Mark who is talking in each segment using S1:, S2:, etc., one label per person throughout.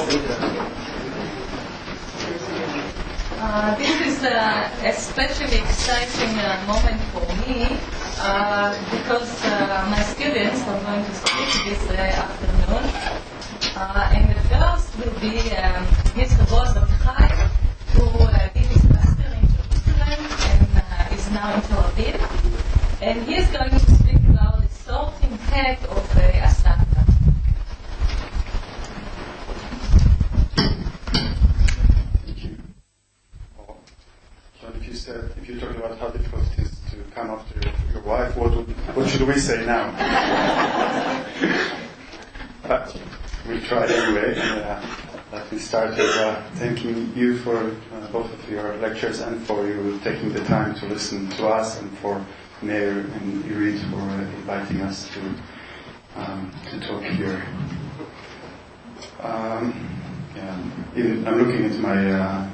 S1: This is especially exciting moment for me because my students are going to speak this afternoon. And the first will be Mr. Boaz Amichai, who did his master in Jerusalem and is now in Tel Aviv. And he is going to speak about the sorting hat of Asanga.
S2: If you're talking about how difficult it is to come after your wife, what should we say now? But we'll try anyway. Let me start with thanking you for both of your lectures and for you taking the time to listen to us, and for Meir and Irit for inviting us to talk here. I'm looking at my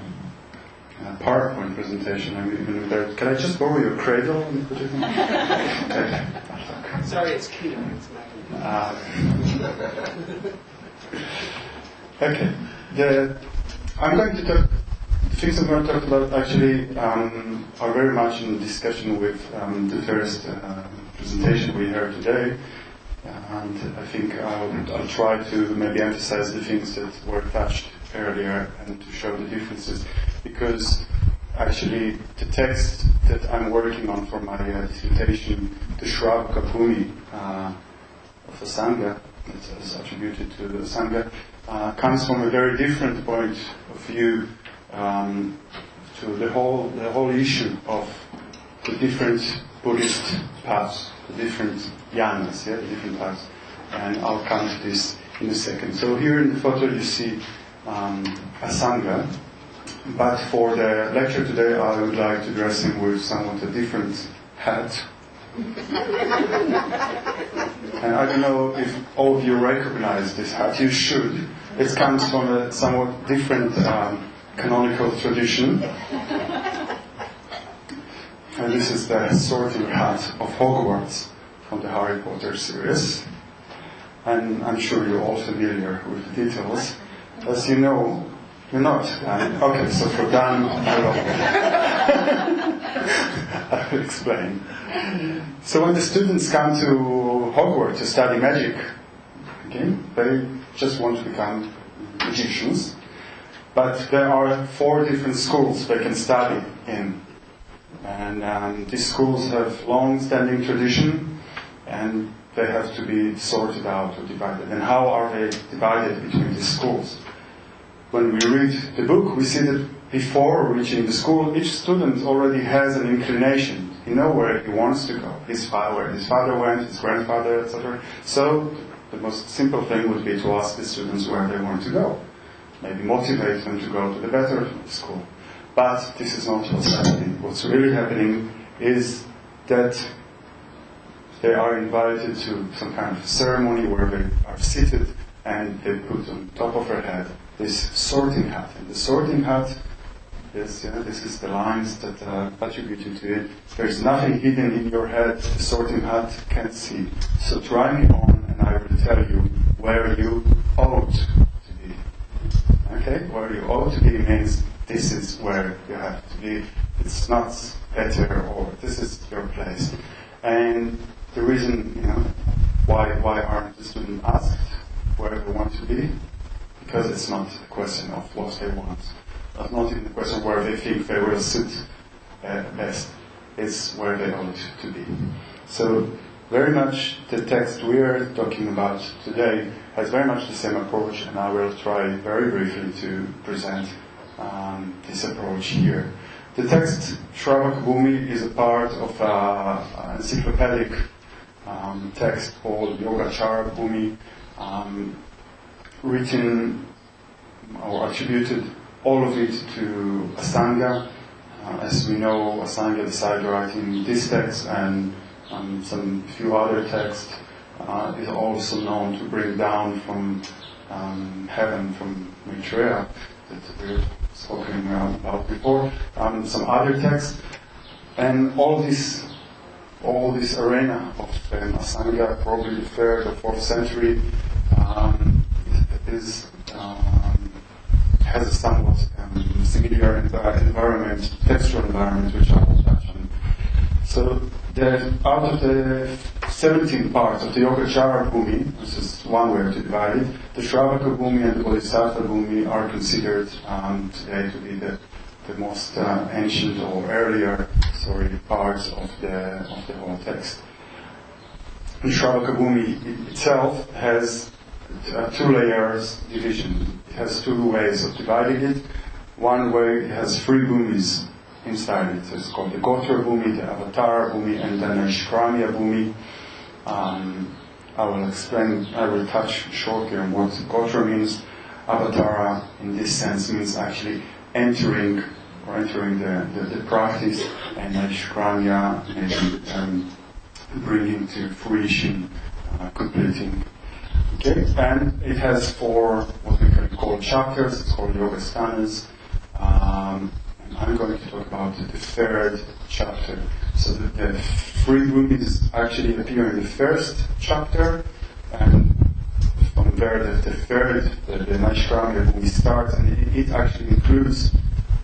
S2: PowerPoint presentation. I'm even there. Can I just borrow your cradle? Okay.
S3: Sorry, it's keto.
S2: Okay. I'm going to talk. The things I'm going to talk about actually are very much in discussion with the first presentation we heard today, and I think I'll try to maybe emphasize the things that were touched earlier and to show the differences, because actually the text that I'm working on for my dissertation, the Shrab Kapumi of Asanga, that is attributed to the Asanga, comes from a very different point of view to the whole issue of the different Buddhist paths, the different yanas, the different paths, and I'll come to this in a second. So here in the photo you see Asanga, but for the lecture today I would like to dress him with somewhat a different hat. And I don't know if all of you recognize this hat. You should. It comes from a somewhat different canonical tradition. And this is the sorting hat of Hogwarts from the Harry Potter series. And I'm sure you're all familiar with the details. As you know, you're not. Okay, so for Dan, I will explain. So when the students come to Hogwarts to study magic, okay, they just want to become magicians. But there are 4 different schools they can study in. And these schools have long-standing tradition, and they have to be sorted out or divided. And how are they divided between these schools? When we read the book, we see that before reaching the school, each student already has an inclination. He knows where he wants to go, where his father went, his grandfather, etc. So the most simple thing would be to ask the students where they want to go. Maybe motivate them to go to the better school. But this is not what's happening. What's really happening is that they are invited to some kind of ceremony where they are seated and they put on top of their head this sorting hat. And the sorting hat is, this is the lines that are attributed to it. There's nothing hidden in your head the sorting hat can't see. So try me on and I will tell you where you ought to be. Okay? Where you ought to be means this is where you have to be. It's not better, or this is your place. And the reason, why aren't the students asked where they want to be? Because it's not a question of what they want. It's not even a question where they think they will sit best. It's where they ought to be. So very much the text we are talking about today has very much the same approach, and I will try very briefly to present this approach here. The text Shrab Kapumi is a part of an encyclopedic text called Yogacara Bhumi, written or attributed all of it to Asanga. As we know, Asanga decided writing this text and some few other texts. Is also known to bring down from heaven, from Maitreya, that we've spoken about before, some other texts. And all this arena of Asanga, probably the 3rd or 4th century, is has a somewhat similar environment, textual environment, which I will touch on. So, out of the 17 parts of the Yogacara Bhumi, this is one way to divide it, the Shravaka Bhumi and the Bodhisattva Bhumi are considered today to be the most ancient or earlier parts of the whole text. The Shravaka Bhumi itself has two layers division. It has two ways of dividing it. One way it has three bhumis inside it. So it's called the Gotra Bhumi, the Avatara Bhumi, and the Naishkramya Bhumi. I will touch shortly on what Gotra means. Avatara, in this sense, means actually entering the practice, and Naishkramya maybe bringing to fruition, completing. Okay, and it has four what we can call chapters. It's called Yoga Sthanas. I'm going to talk about the third chapter. So the three bhumis actually appear in the first chapter, and from there the third, the Naishkramya Bhumi starts, and it actually includes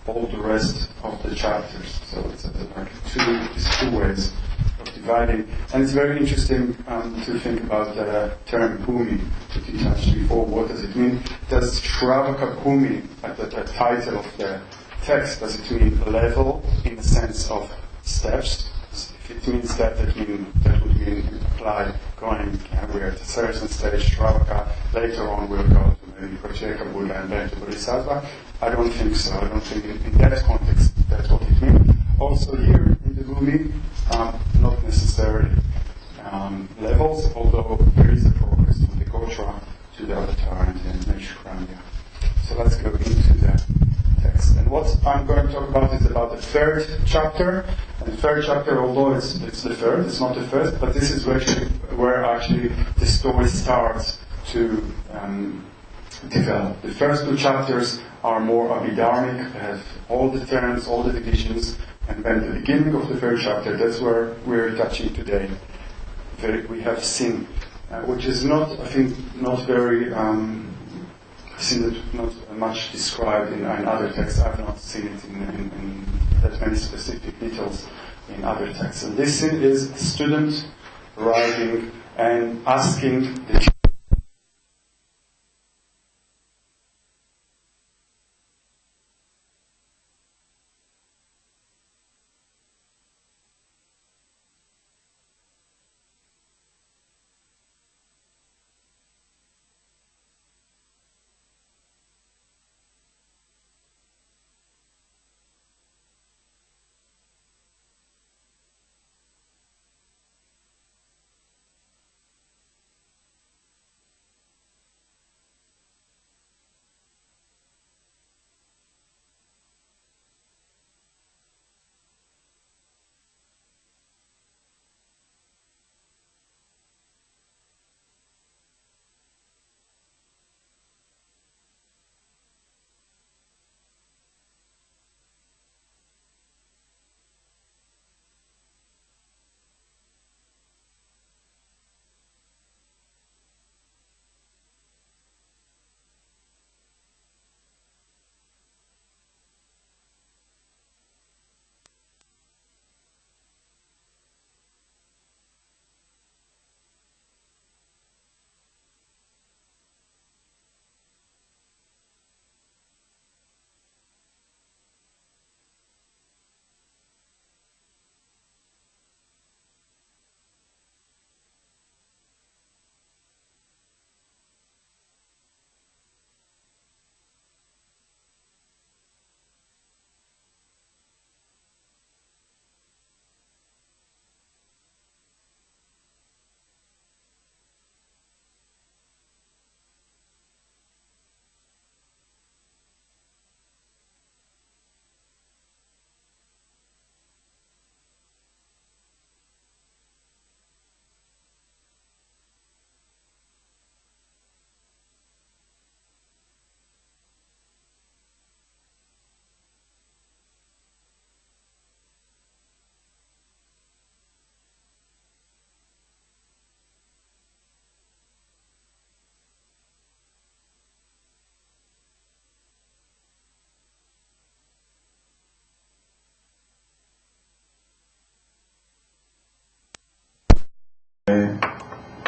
S2: all the rest of the chapters. So it's like two ways of dividing. And it's very interesting to think about the term Bhumi that you touched before. What does it mean? Does Shravaka Bhumi, at the title of the text, does it mean level in the sense of steps? If it means that would mean apply going we're at a certain stage, Shravaka, later on we'll go to maybe Pratyeka Buddha and then to Bodhisattva. I don't think so. I don't think in that context that's what it means. Also here in the Bhumi, not necessarily levels, although there is a progress from the Gotra to the Avatar and then Naishkramya. So let's go into the text. And what I'm going to talk about is about the third chapter. And the third chapter, although it's the third, it's not the first, but this is where actually the story starts to develop. The first two chapters are more abhidharmic, they have all the terms, all the divisions, and then the beginning of the third chapter, that's where we're touching today. We have sin, which is not, I think, not very, seen it not much described in other texts. I've not seen it in that many specific details in other texts. And this sin is a student arriving and asking the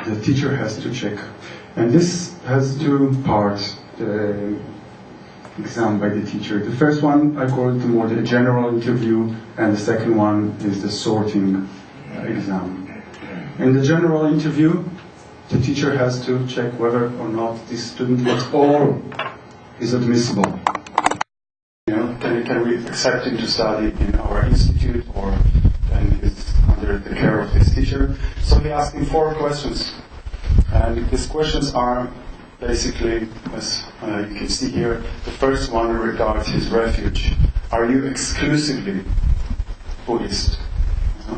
S2: the teacher has to check. And this has two parts, the exam by the teacher. The first one, I call it more the general interview, and the second one is the sorting exam. In the general interview, the teacher has to check whether or not this student at all is admissible. You know, can we accept him to study in our institute, or then is under the care of this teacher? So we ask him 4 questions. And these questions are basically, as you can see here, the first one regards his refuge. Are you exclusively Buddhist?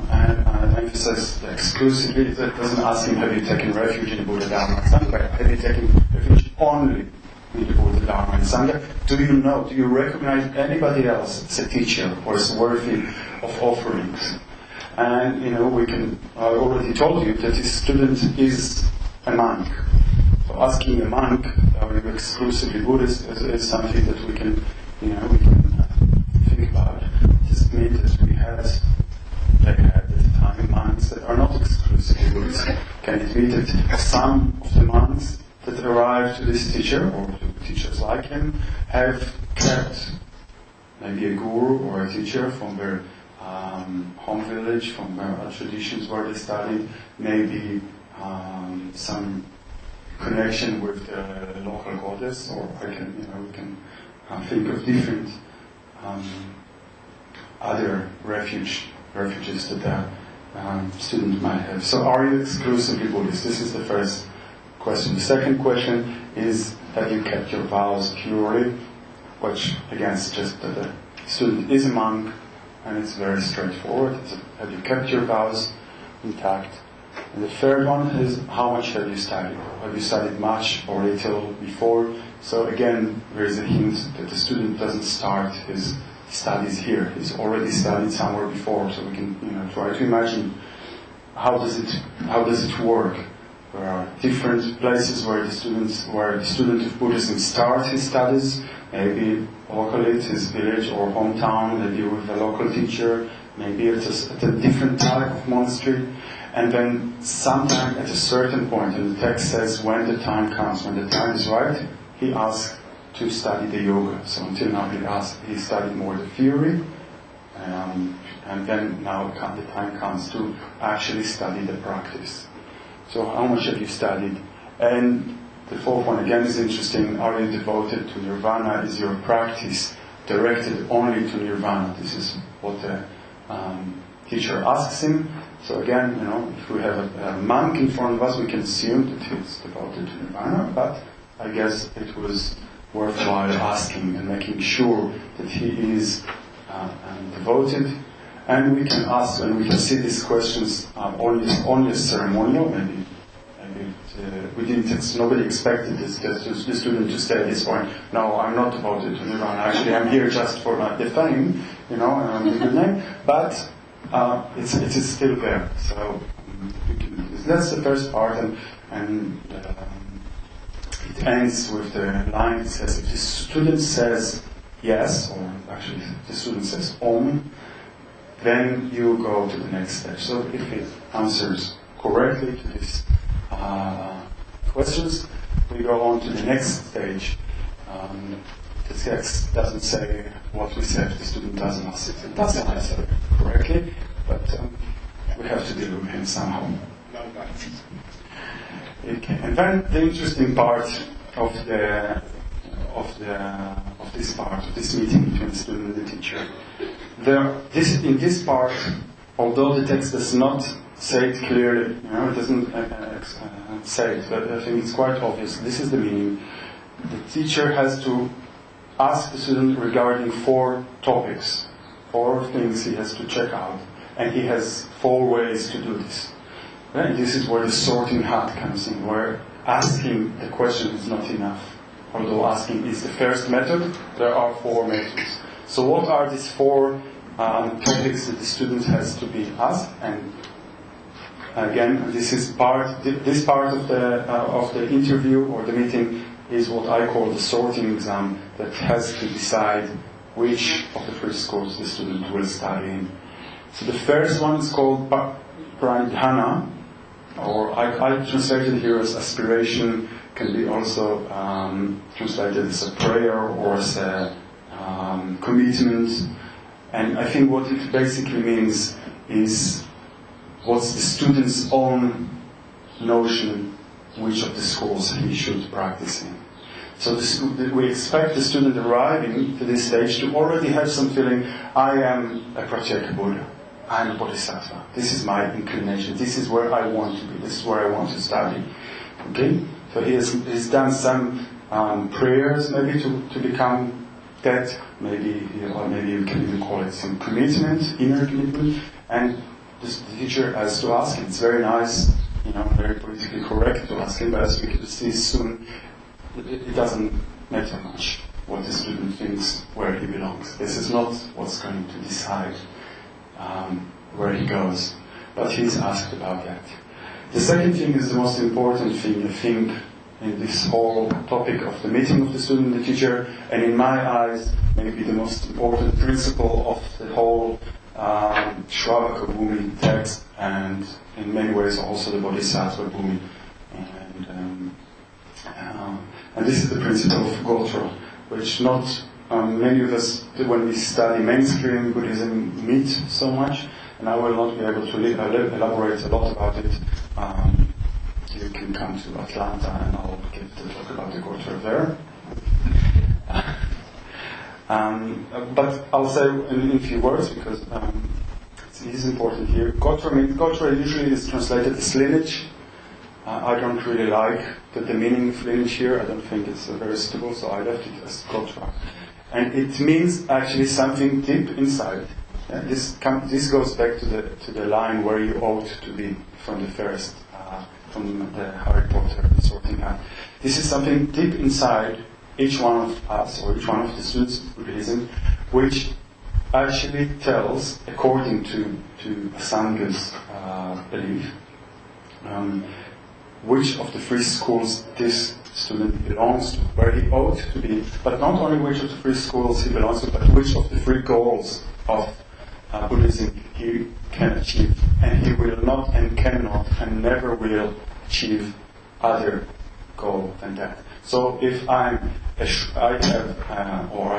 S2: And I emphasize the exclusively. That doesn't ask him, have you taken refuge in Buddha, Dharma, and Sangha? Have you taken refuge only in the Buddha, Dharma, and Sangha? Do you recognize anybody else as a teacher or as worthy of offerings? And, I already told you that this student is a monk. So asking a monk, are you exclusively Buddhist, is something that we can think about. This means that they had at the time monks that are not exclusively Buddhist. Can it be that some of the monks that arrived to this teacher, or to teachers like him, have kept maybe a guru or a teacher from their home village, from their traditions where they studied, maybe some connection with the local goddess, or we can think of different other refuges that the student might have. So, are you exclusively Buddhist? This is the first question. The second question is, have you kept your vows purely? Which again suggests that the student is a monk, and it's very straightforward. Have you kept your vows intact? And the third one is, how much have you studied? Have you studied much or little before? So again, there is a hint that the student doesn't start his studies here. He's already studied somewhere before, so we can try to imagine how does it work. There are different places where the student of Buddhism starts his studies, maybe locally at his village or hometown, maybe with a local teacher, maybe at a different type of monastery. And then sometime at a certain point, and the text says when the time comes, when the time is right, he asks to study the yoga. So until now he studied more the theory, and then now the time comes to actually study the practice. So how much have you studied? And the fourth one again is interesting. Are you devoted to nirvana? Is your practice directed only to nirvana? This is what the teacher asks him. So again, if we have a monk in front of us, we can assume that he's devoted to nirvana, but I guess it was worthwhile asking and making sure that he is devoted. And we can ask, and we can see these questions only as ceremonial. Maybe nobody expected the student to say at this point, no, I'm not devoted to nirvana. Actually, I'm here just for the fame, and I'm a good name. But it is still there. So that's the first part, and it ends with the line that says, if the student says yes, or actually the student says Om, then you go to the next step. So if it answers correctly to these questions, we go on to the next stage. The text doesn't say what we said, the student doesn't answer correctly, but we have to deal with him somehow. Okay. And then the interesting part of this meeting between the student and the teacher. In this part, although the text does not say it clearly, it doesn't say it, but I think it's quite obvious. This is the meaning. The teacher has to ask the student regarding 4 topics, 4 things he has to check out, and he has 4 ways to do this. And this is where the sorting hat comes in, where asking the question is not enough. Although asking is the first method, there are 4 methods. So what are these 4 topics that the student has to be asked? And again, this part of the interview or the meeting is what I call the sorting exam, that has to decide which of the 3 schools the student will study in. So the first one is called Pranidhana, or I translated here as aspiration, can be also translated as a prayer or as a commitment. And I think what it basically means is what's the student's own notion which of the schools he should practice in. So we expect the student arriving to this stage to already have some feeling, I am a Pratyeka Buddha, I am a Bodhisattva, this is my inclination, this is where I want to be, this is where I want to study. Okay? So he's done some prayers maybe to become that, maybe you can even call it some commitment, inner commitment, and the teacher has to ask him. It's very nice, very politically correct to ask him, but as we can see soon, it doesn't matter much what the student thinks where he belongs. This is not what's going to decide where he goes, but he's asked about that. The second thing is the most important thing, I think, in this whole topic of the meeting of the student and the teacher, and in my eyes, maybe the most important principle of the whole Shravaka Bhumi text, and in many ways also the Bodhisattva Bhumi. And this is the principle of Gotra, which not many of us, when we study mainstream Buddhism, meet so much, and I will not be able to elaborate a lot about it. You can come to Atlanta and I'll give the talk about the Gotra there. But I'll say in a few words because it is important here. Gotra usually is translated as lineage. I don't really like the meaning of lineage here. I don't think it's very suitable, so I left it as Gotra. And it means actually something deep inside. This goes back to the line where you ought to be from the first. From the Harry Potter sorting out. This is something deep inside each one of us, or each one of the students of Buddhism, which actually tells, according to Sangha's belief, which of the three schools this student belongs to, where he ought to be, but not only which of the three schools he belongs to, but which of the three goals of Buddhism he can achieve, and he will not and cannot and never will achieve other goal than that. So if I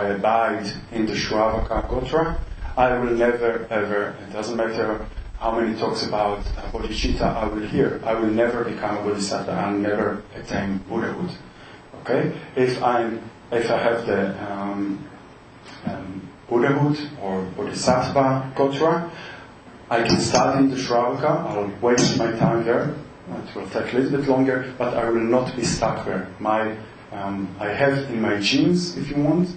S2: abide in the Shravaka Gotra, I will never ever, it doesn't matter how many talks about bodhicitta I will hear, I will never become a bodhisattva and never attain Buddhahood. Okay? If I have the Buddhahood or Bodhisattva Gotra, I can start in the Shravaka, I'll waste my time there, it will take a little bit longer, but I will not be stuck there. I have in my genes, if you want,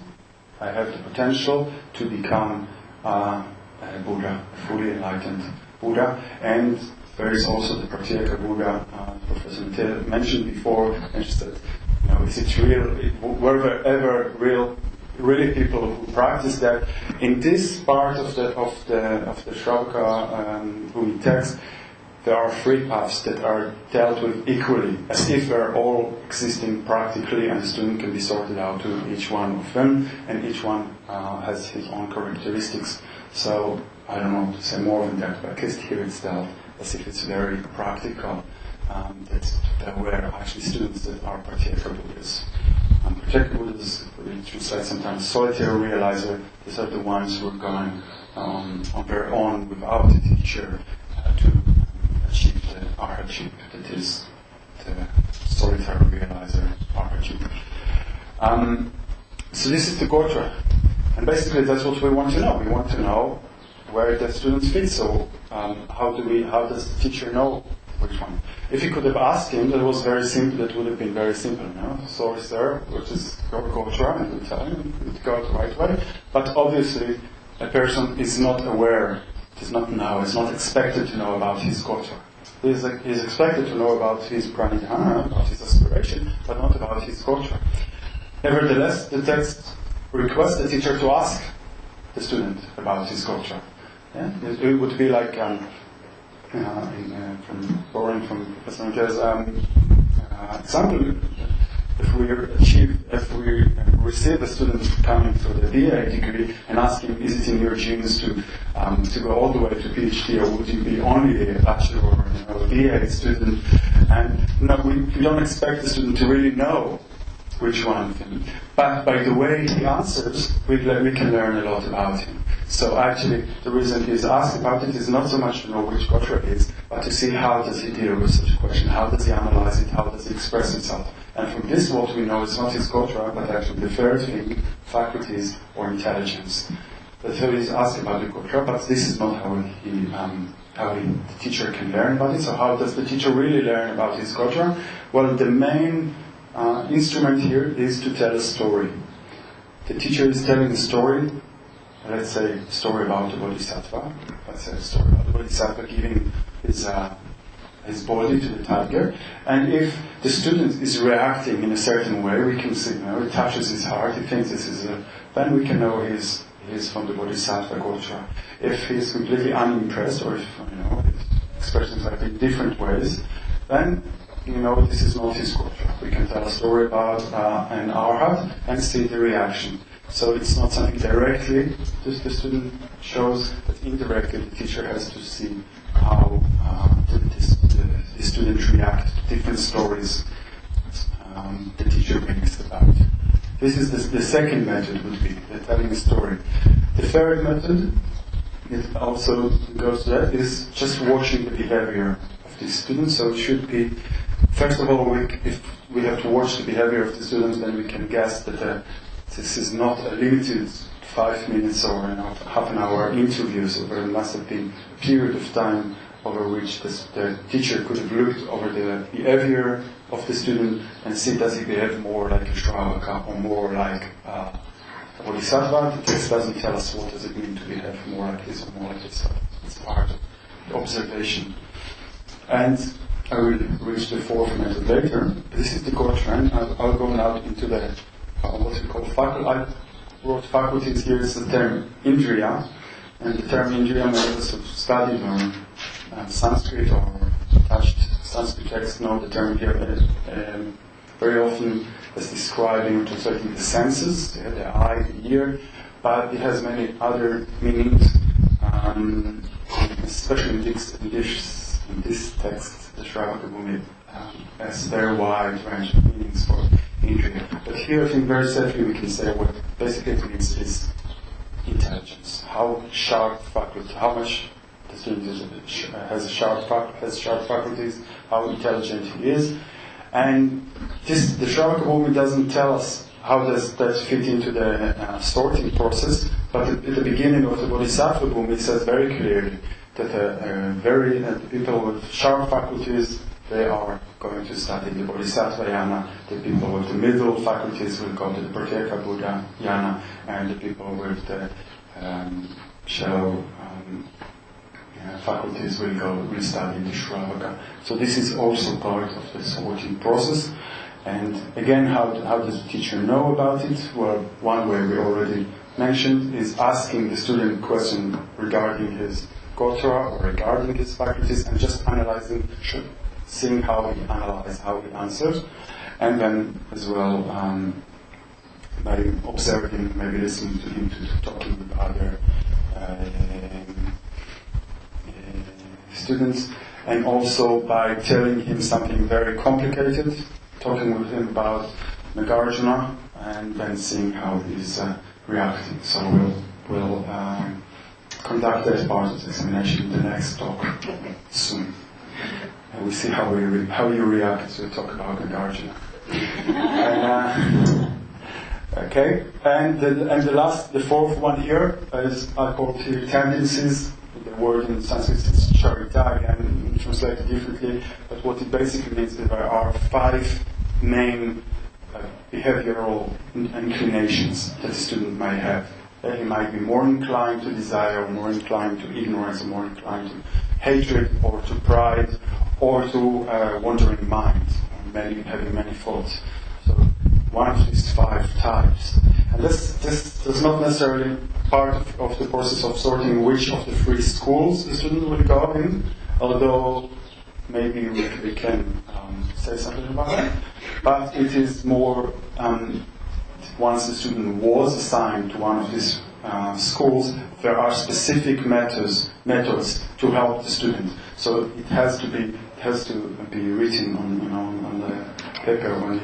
S2: I have the potential to become a Buddha, a fully enlightened Buddha, and there is also the Pratyeka Buddha, Professor Mattel mentioned before, and she said, is it real, were there ever really people who practice that? In this part of the Shravaka Bhumi text, there are three paths that are dealt with equally, as if they're all existing practically, and the student can be sorted out to each one of them, and each one has his own characteristics. So I don't know to say more than that, but at least here it's dealt as if it's very practical. That were actually students that are Pratyeka Buddhas. Pratyeka Buddhas, we translate sometimes solitary realizer. These are the ones who are going on their own without a teacher to achieve the arhatship, that is the solitary realizer arhatship. So this is the Gotra, and basically that's what we want to know. We want to know where the students fit. So how does the teacher know which one? If you could have asked him, that was very simple. That would have been very simple. So sir, which is your Gotra, and we tell him to go the right way. But obviously, a person is not aware, does not know, is not expected to know about his Gotra. He is expected to know about his pranidhana, about his aspiration, but not about his Gotra. Nevertheless, the text requests the teacher to ask the student about his Gotra. Yeah? It would be like borrowing from Professor Mattel's example, if we receive a student coming for the BA degree and ask him, is it in your genes to go all the way to PhD, or would you be only a bachelor or a BA student? And we don't expect the student to really know which one of them. But by the way he answers, we can learn a lot about him. So actually, the reason he's asked about it is not so much to know which Gotra it is, but to see how does he deal with such a question, how does he analyze it, how does he express himself. And from this, what we know is not his Gotra, but actually the third thing, faculties or intelligence. The third is asked about the Gotra, but this is not how the teacher can learn about it. So how does the teacher really learn about his Gotra? Well, the main instrument here is to tell a story. The teacher is telling a story, let's say a story about the Bodhisattva. Let's say a story about the Bodhisattva giving his body to the tiger. And if the student is reacting in a certain way, we can see, it touches his heart, he thinks this is then we can know he's from the Bodhisattva Gotra. If he's completely unimpressed, or if expresses himself in different ways, then this is not his Gotra. We can tell a story about an arhat and see the reaction. So it's not something directly the student shows, but indirectly the teacher has to see how the student reacts to different stories the teacher brings about. This is the second method would be the telling a story. The third method, it also goes to that, is just watching the behavior of the student. So it should be, first of all, if we have to watch the behavior of the student, then we can guess that this is not a limited 5 minutes or half an hour interview, so there must have been a period of time over which the teacher could have looked over the behavior of the student and see does he behave more like a Shravaka or more like a Bodhisattva. The text doesn't tell us what does it mean to behave more like this or more like this. It's part of the observation. And I will reach the fourth method later. This is the Gotra, and I'll go now into the what we call faculty. I wrote faculties here is the term Indriya, and the term Indriya, many of us have studied or Sanskrit or touched Sanskrit texts know the term here very often as describing, translating the senses, the eye, the ear, but it has many other meanings, especially in this text, the Shravaka Bhumi has a very wide range of meanings for Indriya. But here I think very safely we can say what basically it means is intelligence. How sharp faculty, how much the student has sharp faculties, how intelligent he is. And the Shravaka Bhumi doesn't tell us how does that fit into the sorting process, but at the beginning of the Bodhisattva Bhumi it says very clearly that people with sharp faculties, they are going to study the Bodhisattva Yana, the people with the middle faculties will go to the Pratyeka Buddha Yana, and the people with the shallow faculties will study the Shravaka. So this is also part of the sorting process. And again, how does the teacher know about it? Well, one way we already mentioned is asking the student a question regarding his Gotra or regarding his faculties and just analyzing, seeing how he analyzes, how he answers, and then as well by observing, maybe listening to him, talking with other students, and also by telling him something very complicated, talking with him about Nagarjuna, and then seeing how he's reacting. So we'll conduct that part of the examination in the next talk soon. And we see how you react to talk about Nagarjuna. Okay, and the fourth one here is I call here tendencies. The word in Sanskrit is charita, again translated differently, but what it basically means is there are 5 main behavioral inclinations that a student might have. He might be more inclined to desire, or more inclined to ignorance, or more inclined to hatred, or to pride, or to wandering mind, having many thoughts. So one of these 5 types. And this is not necessarily part of the process of sorting which of the 3 schools the student will go in, although maybe we can say something about that. but it is more once the student was assigned to one of these schools, there are specific methods to help the student. So it has to be written on the paper when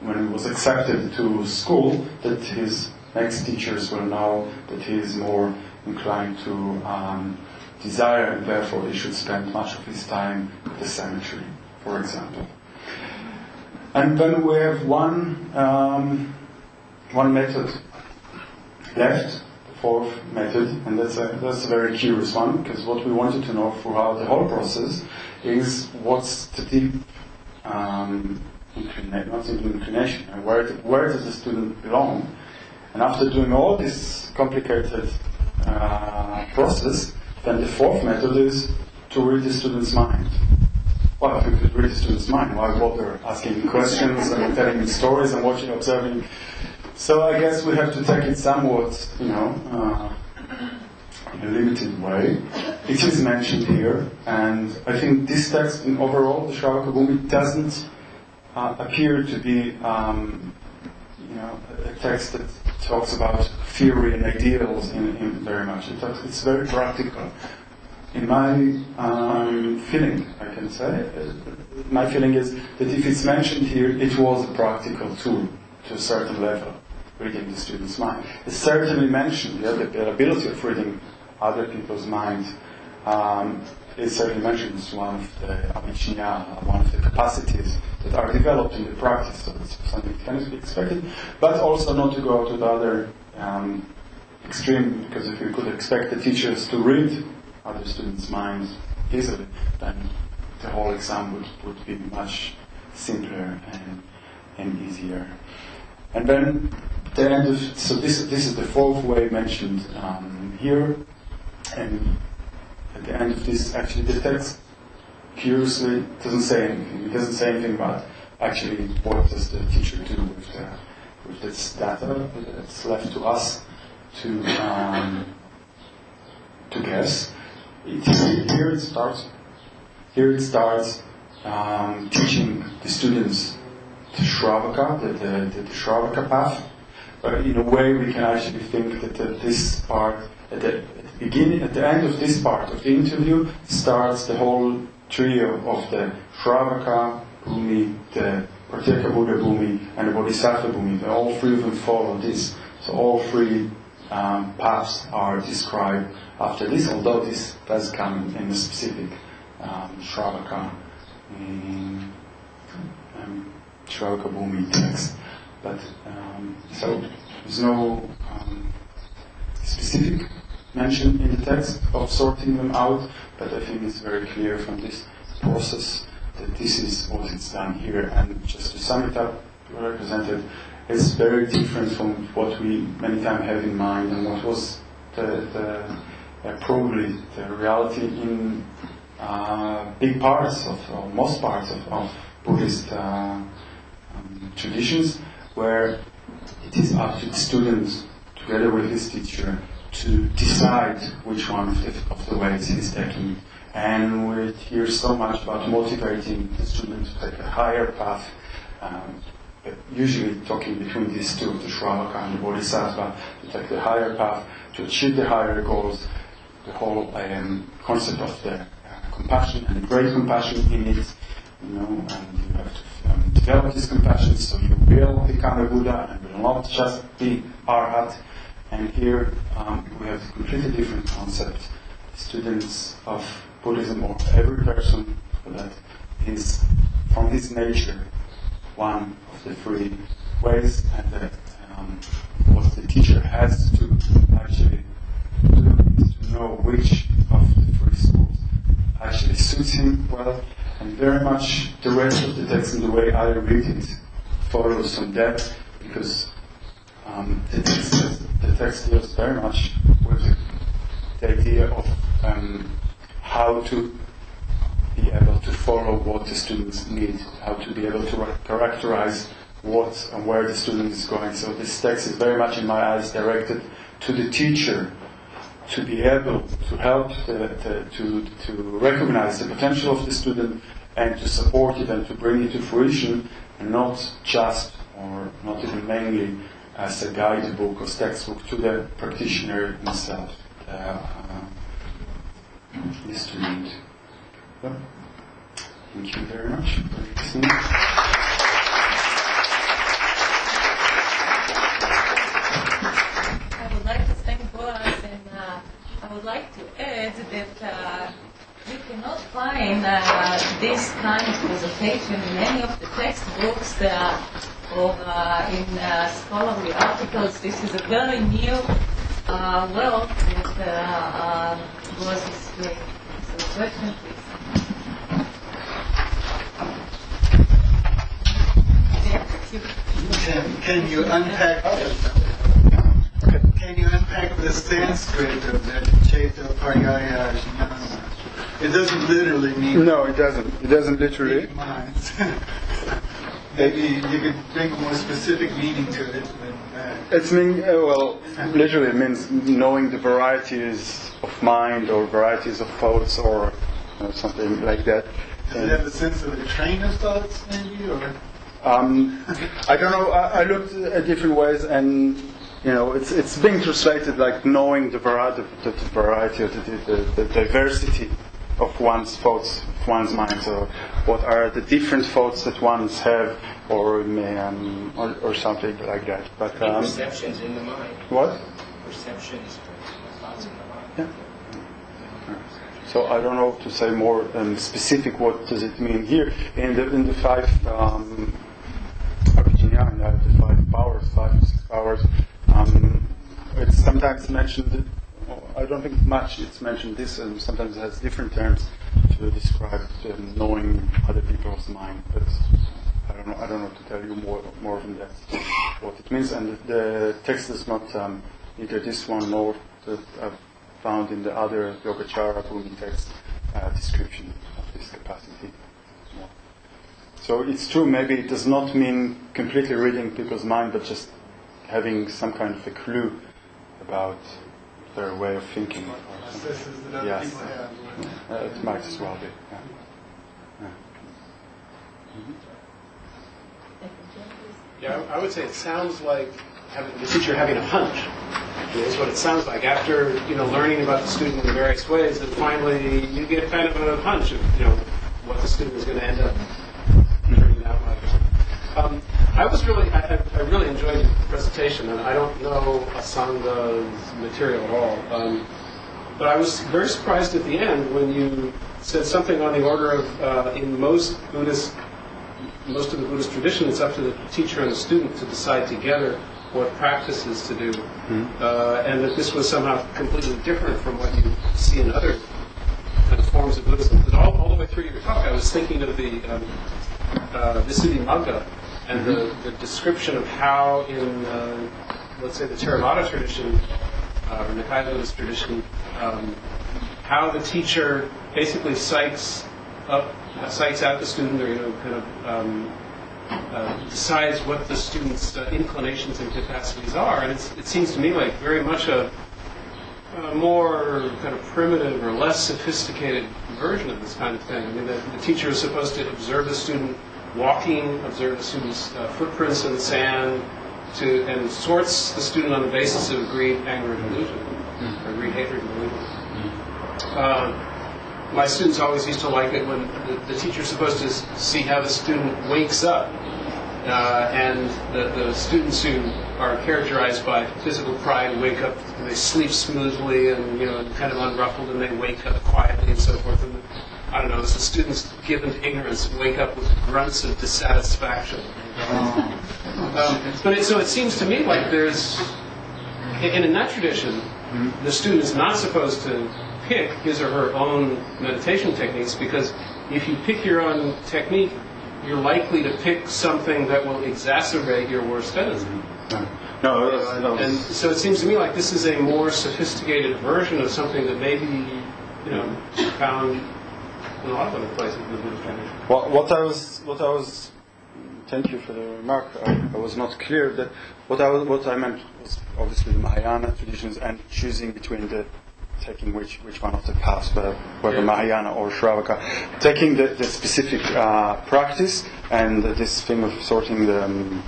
S2: he was accepted to school, that his next teachers will know that he is more inclined to desire, and therefore he should spend much of his time at the cemetery, for example. And then we have one method left, the fourth method, and that's a very curious one, because what we wanted to know throughout the whole process is what's the deep inclination, and where does the student belong. And after doing all this complicated process, then the fourth method is to read the student's mind. Well, if we could read the student's mind, why bother asking questions and telling him stories and watching, observing? So I guess we have to take it somewhat, in a limited way. It is mentioned here, and I think this text, in overall, the Shravaka Bhumi, doesn't appear to be, a text that talks about theory and ideals in very much. It's very practical. In my feeling, I can say, my feeling is that if it's mentioned here, it was a practical tool to a certain level, reading the student's mind. It's certainly mentioned, the ability of reading other people's minds. It's certainly mentioned as one of the abhichnya, one of the capacities that are developed in the practice, so it's something that can be expected, but also not to go to the other extreme, because if you could expect the teachers to read other students' minds easily, then the whole exam would be much simpler and easier. And then the end of, so this is the fourth way mentioned here, and at the end of this, actually the text curiously doesn't say anything. It doesn't say anything about actually what does the teacher do with this data that's left to us to guess. Here it starts teaching the students the Shravaka, the Shravaka path. But in a way, we can actually think that this part, at the end of this part of the interview, starts the whole trio of the Shravaka Bhumi, the Pratyeka Buddha Bhumi, and the Bodhisattva Bhumi. All three of them follow this. So all three paths are described after this, although this does come in a specific Shravaka Bhumi text. But so there's no specific mention in the text of sorting them out, but I think it's very clear from this process that this is what is done here. And just to sum it up, represented, it's very different from what we many times have in mind and what was probably the reality in big parts or most parts of Buddhist traditions, where it is up to the student, together with his teacher, to decide which one of the ways he's taking. And we hear so much about motivating the student to take a higher path, usually talking between these two, the Shravaka and the Bodhisattva, to take the higher path, to achieve the higher goals, the whole concept of the compassion and the great compassion in it, and you have to develop this compassion so you will become a Buddha and will not just be Arhat. And here we have a completely different concept. Students of Buddhism, or every person for that, is from his nature one of the three ways, and that what the teacher has to actually do is to know which of the three schools actually suits him well, and very much the rest of the text and the way I read it follows from that, because the text deals very much with the idea of how to be able to follow what the students need, how to be able to characterize what and where the student is going. So this text is very much, in my eyes, directed to the teacher to be able to help to recognize the potential of the student and to support it and to bring it to fruition, and not just or not even mainly as a guidebook or textbook to the practitioner himself, the student. Well, thank you very much for listening.
S1: I would like to thank Boaz, and I would like to add that we cannot find this kind of presentation in any of the textbooks or in scholarly articles. This is a very new world that Boaz is doing. So, question, please.
S4: Can you unpack? Can you unpack the Sanskrit of that Chaita Paryaya Jnana? It doesn't literally mean.
S2: No, it doesn't. It doesn't literally.
S4: Minds. Maybe you could bring a more specific meaning to it than that.
S2: It's literally it means knowing the varieties of mind or varieties of thoughts or something like that.
S4: Does it have the sense of a train of thoughts, maybe, or?
S2: I don't know. I looked at different ways, and it's being translated like knowing the variety, the diversity of one's thoughts, of one's mind. So, what are the different thoughts that one's have, or something like that. But
S3: perceptions in the mind.
S2: what?
S3: Perceptions, thoughts in the mind.
S2: Yeah. So I don't know to say more specific. What does it mean here in the five? The 5 powers, 5 or 6 powers. It's sometimes mentioned. I don't think much. It's mentioned this, and sometimes it has different terms to describe knowing other people's mind. But I don't know to tell you more than that what it means. And the text is not either this one nor that I've found in the other Yogacara Bhumi text description of this capacity. So it's true, maybe it does not mean completely reading people's mind, but just having some kind of a clue about their way of thinking.
S4: Processes that other
S2: Yes.
S4: people have.
S2: It might as well be. Yeah. Yeah.
S3: Yeah, I would say it sounds like the teacher having a hunch. Is what it sounds like after learning about the student in various ways. That finally you get kind of a hunch of what the student is going to end up turning out like. I really enjoyed the presentation, and I don't know Asanga's material at all. But I was very surprised at the end when you said something on the order of in most of the Buddhist tradition, it's up to the teacher and the student to decide together what practices to do, and that this was somehow completely different from what you see in other kind of forms of Buddhism. But all the way through your talk, I was thinking of the Visuddhimagga and the description of how in, let's say, the Theravada tradition, or Nikaya Buddhist tradition, how the teacher basically psychs out the student, or decides what the student's inclinations and capacities are, and it seems to me like very much a more kind of primitive or less sophisticated version of this kind of thing. I mean, the teacher is supposed to observe the student walking, observe the student's footprints in the sand, and sorts the student on the basis of greed, anger, and delusion, or greed, hatred, and delusion. My students always used to like it when the teacher's supposed to see how the student wakes up. And the students who are characterized by physical pride wake up, and they sleep smoothly and kind of unruffled, and they wake up quietly and so forth. And I don't know, the students given to ignorance wake up with grunts of dissatisfaction. So it seems to me like there's, in that tradition, the student is not supposed to pick his or her own meditation techniques, because if you pick your own technique, you're likely to pick something that will exacerbate your worst tendency.
S2: No.
S3: And so it seems to me like this is a more sophisticated version of something that maybe found in a lot of other places in the Buddhist tradition.
S2: Well, what I was. Thank you for the remark. I was not clear that what I meant was obviously the Mahayana traditions and choosing between the taking which one of the paths, whether Mahayana or Shravaka, taking the specific practice and this thing of sorting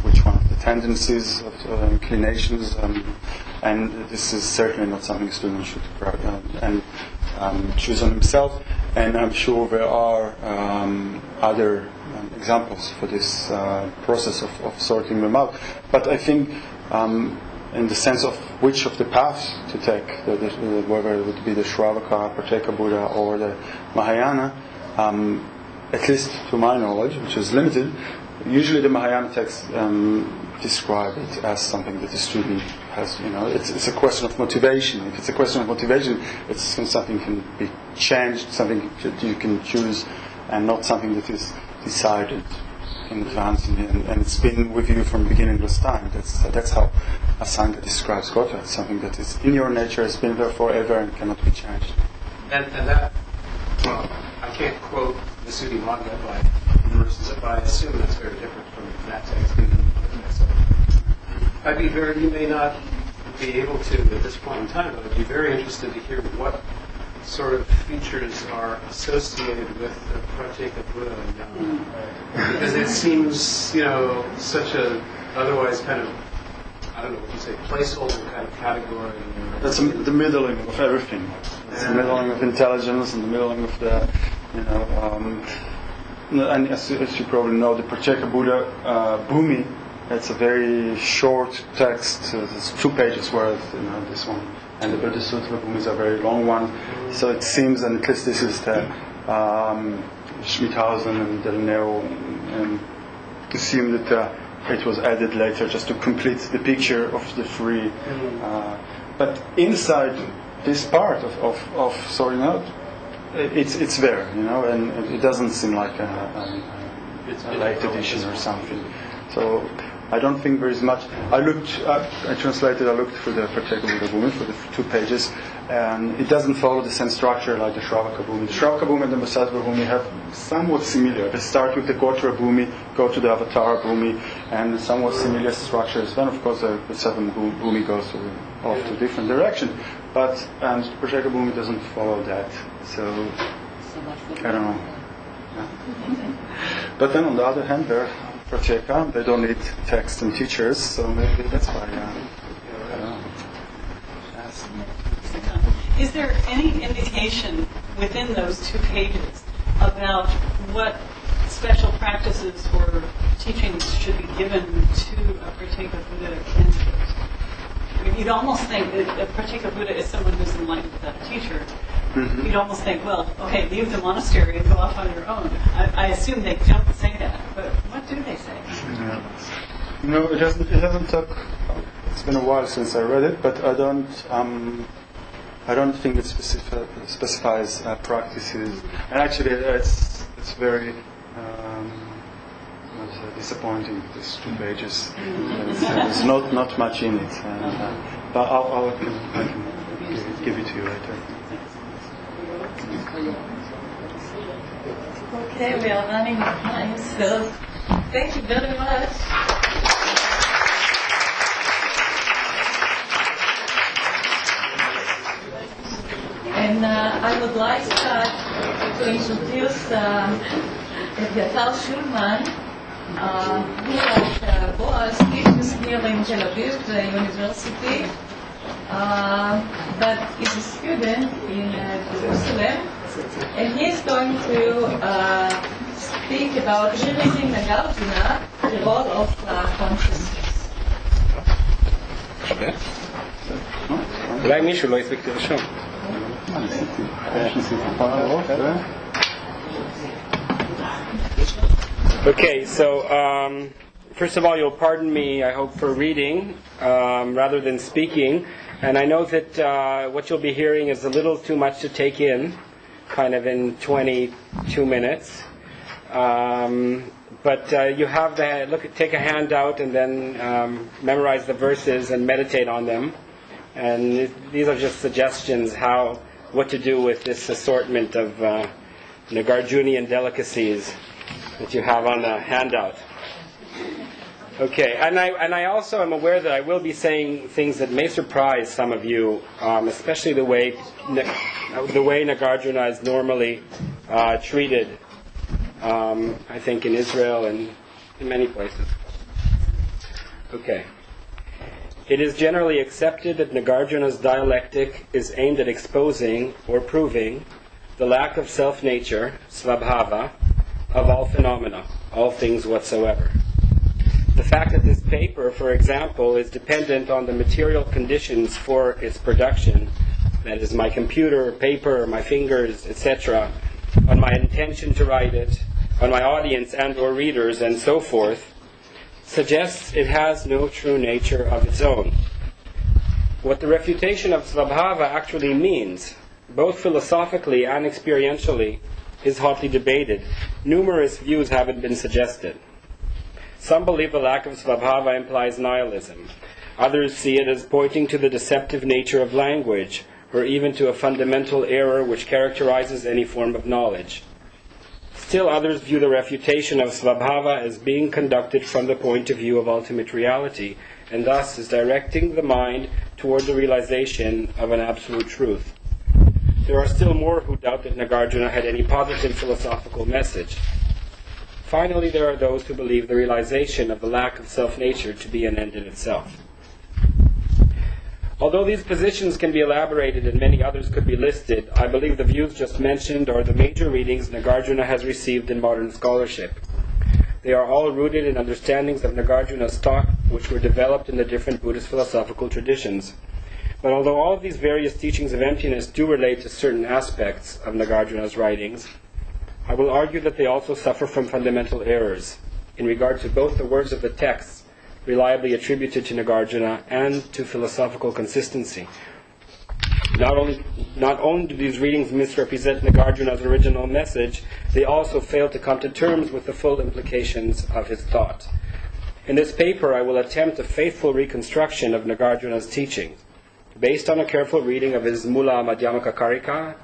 S2: which one of the tendencies, of inclinations, and this is certainly not something a student should choose on himself. And I'm sure there are other examples for this process of sorting them out. But I think in the sense of which of the paths to take, whether it would be the Shravaka, Pratyeka Buddha, or the Mahayana, at least to my knowledge, which is limited, usually the Mahayana texts describe it as something that the student has, it's a question of motivation. If it's a question of motivation, it's something can be changed, something that you can choose, and not something that is decided in advance, and it's been with you from beginningless time. That's how Asanga describes Gotha. It's something that is in your nature, has been there forever, and cannot be changed.
S3: And that, well, I can't quote the Visuddhimagga by verses, but I assume that's very different from that text. So, you may not be able to at this point in time, but I'd be very interested to hear what sort of features are associated with the Pratyeka Buddha, because it seems, such a otherwise kind of, I don't know what you say, placeholder kind of category.
S2: That's the middling of everything. It's the middling of intelligence and the middling of the, and as you probably know, the Pratyeka Buddha Bhumi. It's a very short text. It's 2 pages worth. This one. And the Buddha Sutra Bhumis are very long one. So it seems, and at least this is the Schmidhausen and Del Neo assume that it was added later just to complete the picture of the 3. But inside this part of sorting out, it's there, and it doesn't seem like a late edition or something. So I don't think there is much. I looked for the Pratyeka Buddha Bhumi for the 2 pages, and it doesn't follow the same structure like the Shravaka Bhumi. The Shravaka Bhumi and the Bodhisattva Bhumi have somewhat similar. They start with the Gotra Bhumi, go to the Avatara Bhumi, and somewhat similar structures. Then, of course, the Bodhisattva Bhumi goes off to different direction. But the Pratyeka Bhumi doesn't follow that. So I don't know. Yeah. But then, on the other hand, they're Pratyeka, they don't need text and teachers, so maybe that's why. I don't know. Yes.
S5: Is there any indication within those 2 pages about what special practices or teachings should be given to a Pratyeka Buddha candidate? You'd almost think that a Pratyeka Buddha is someone who's enlightened without a teacher. Mm-hmm. You'd almost think, well, okay, leave the monastery and go off on your own. I assume they don't say that, but what do they say?
S2: Yeah. No, it hasn't took. It's been a while since I read it, but I don't think it specifies practices. And actually, it's very disappointing. These 2 pages. There's not much in it, but I can give it to you later.
S1: Okay, we are running out of time, so thank you very much. And I would like to introduce Eviatar Schulman, who, like Boaz, teaches here in Tel Aviv University, but is a student in Jerusalem. And he's going to speak about Shri Nagarjuna, the role of consciousness.
S3: אולי מישהו לא הספיק לרשום. Okay, so first of all, you'll pardon me, I hope, for reading rather than speaking. And I know that what you'll be hearing is a little too much to take in, kind of in 22 minutes. But you have take a handout and then memorize the verses and meditate on them. And these are just suggestions what to do with this assortment of Nagarjunian delicacies that you have on the handout.
S6: Okay, and I also am aware that I will be saying things that may surprise some of you, especially the way Nagarjuna is normally treated. I think in Israel and in many places. Okay. It is generally accepted that Nagarjuna's dialectic is aimed at exposing or proving the lack of self-nature, svabhava, of all phenomena, all things whatsoever. The fact that this paper, for example, is dependent on the material conditions for its production, that is my computer, paper, my fingers, etc., on my intention to write it, on my audience and or readers, and so forth, suggests it has no true nature of its own. What the refutation of svabhava actually means, both philosophically and experientially, is hotly debated. Numerous views haven't been suggested. Some believe the lack of svabhava implies nihilism. Others see it as pointing to the deceptive nature of language, or even to a fundamental error which characterizes any form of knowledge. Still others view the refutation of svabhava as being conducted from the point of view of ultimate reality, and thus as directing the mind toward the realization of an absolute truth. There are still more who doubt that Nagarjuna had any positive philosophical message. Finally, there are those who believe the realization of the lack of self-nature to be an end in itself. Although these positions can be elaborated and many others could be listed, I believe the views just mentioned are the major readings Nagarjuna has received in modern scholarship. They are all rooted in understandings of Nagarjuna's thought which were developed in the different Buddhist philosophical traditions. But although all of these various teachings of emptiness do relate to certain aspects of Nagarjuna's writings, I will argue that they also suffer from fundamental errors in regard to both the words of the texts reliably attributed to Nagarjuna and to philosophical consistency. Not only do these readings misrepresent Nagarjuna's original message, they also fail to come to terms with the full implications of his thought. In this paper, I will attempt a faithful reconstruction of Nagarjuna's teachings, based on a careful reading of his Mula Madhyamaka Karika,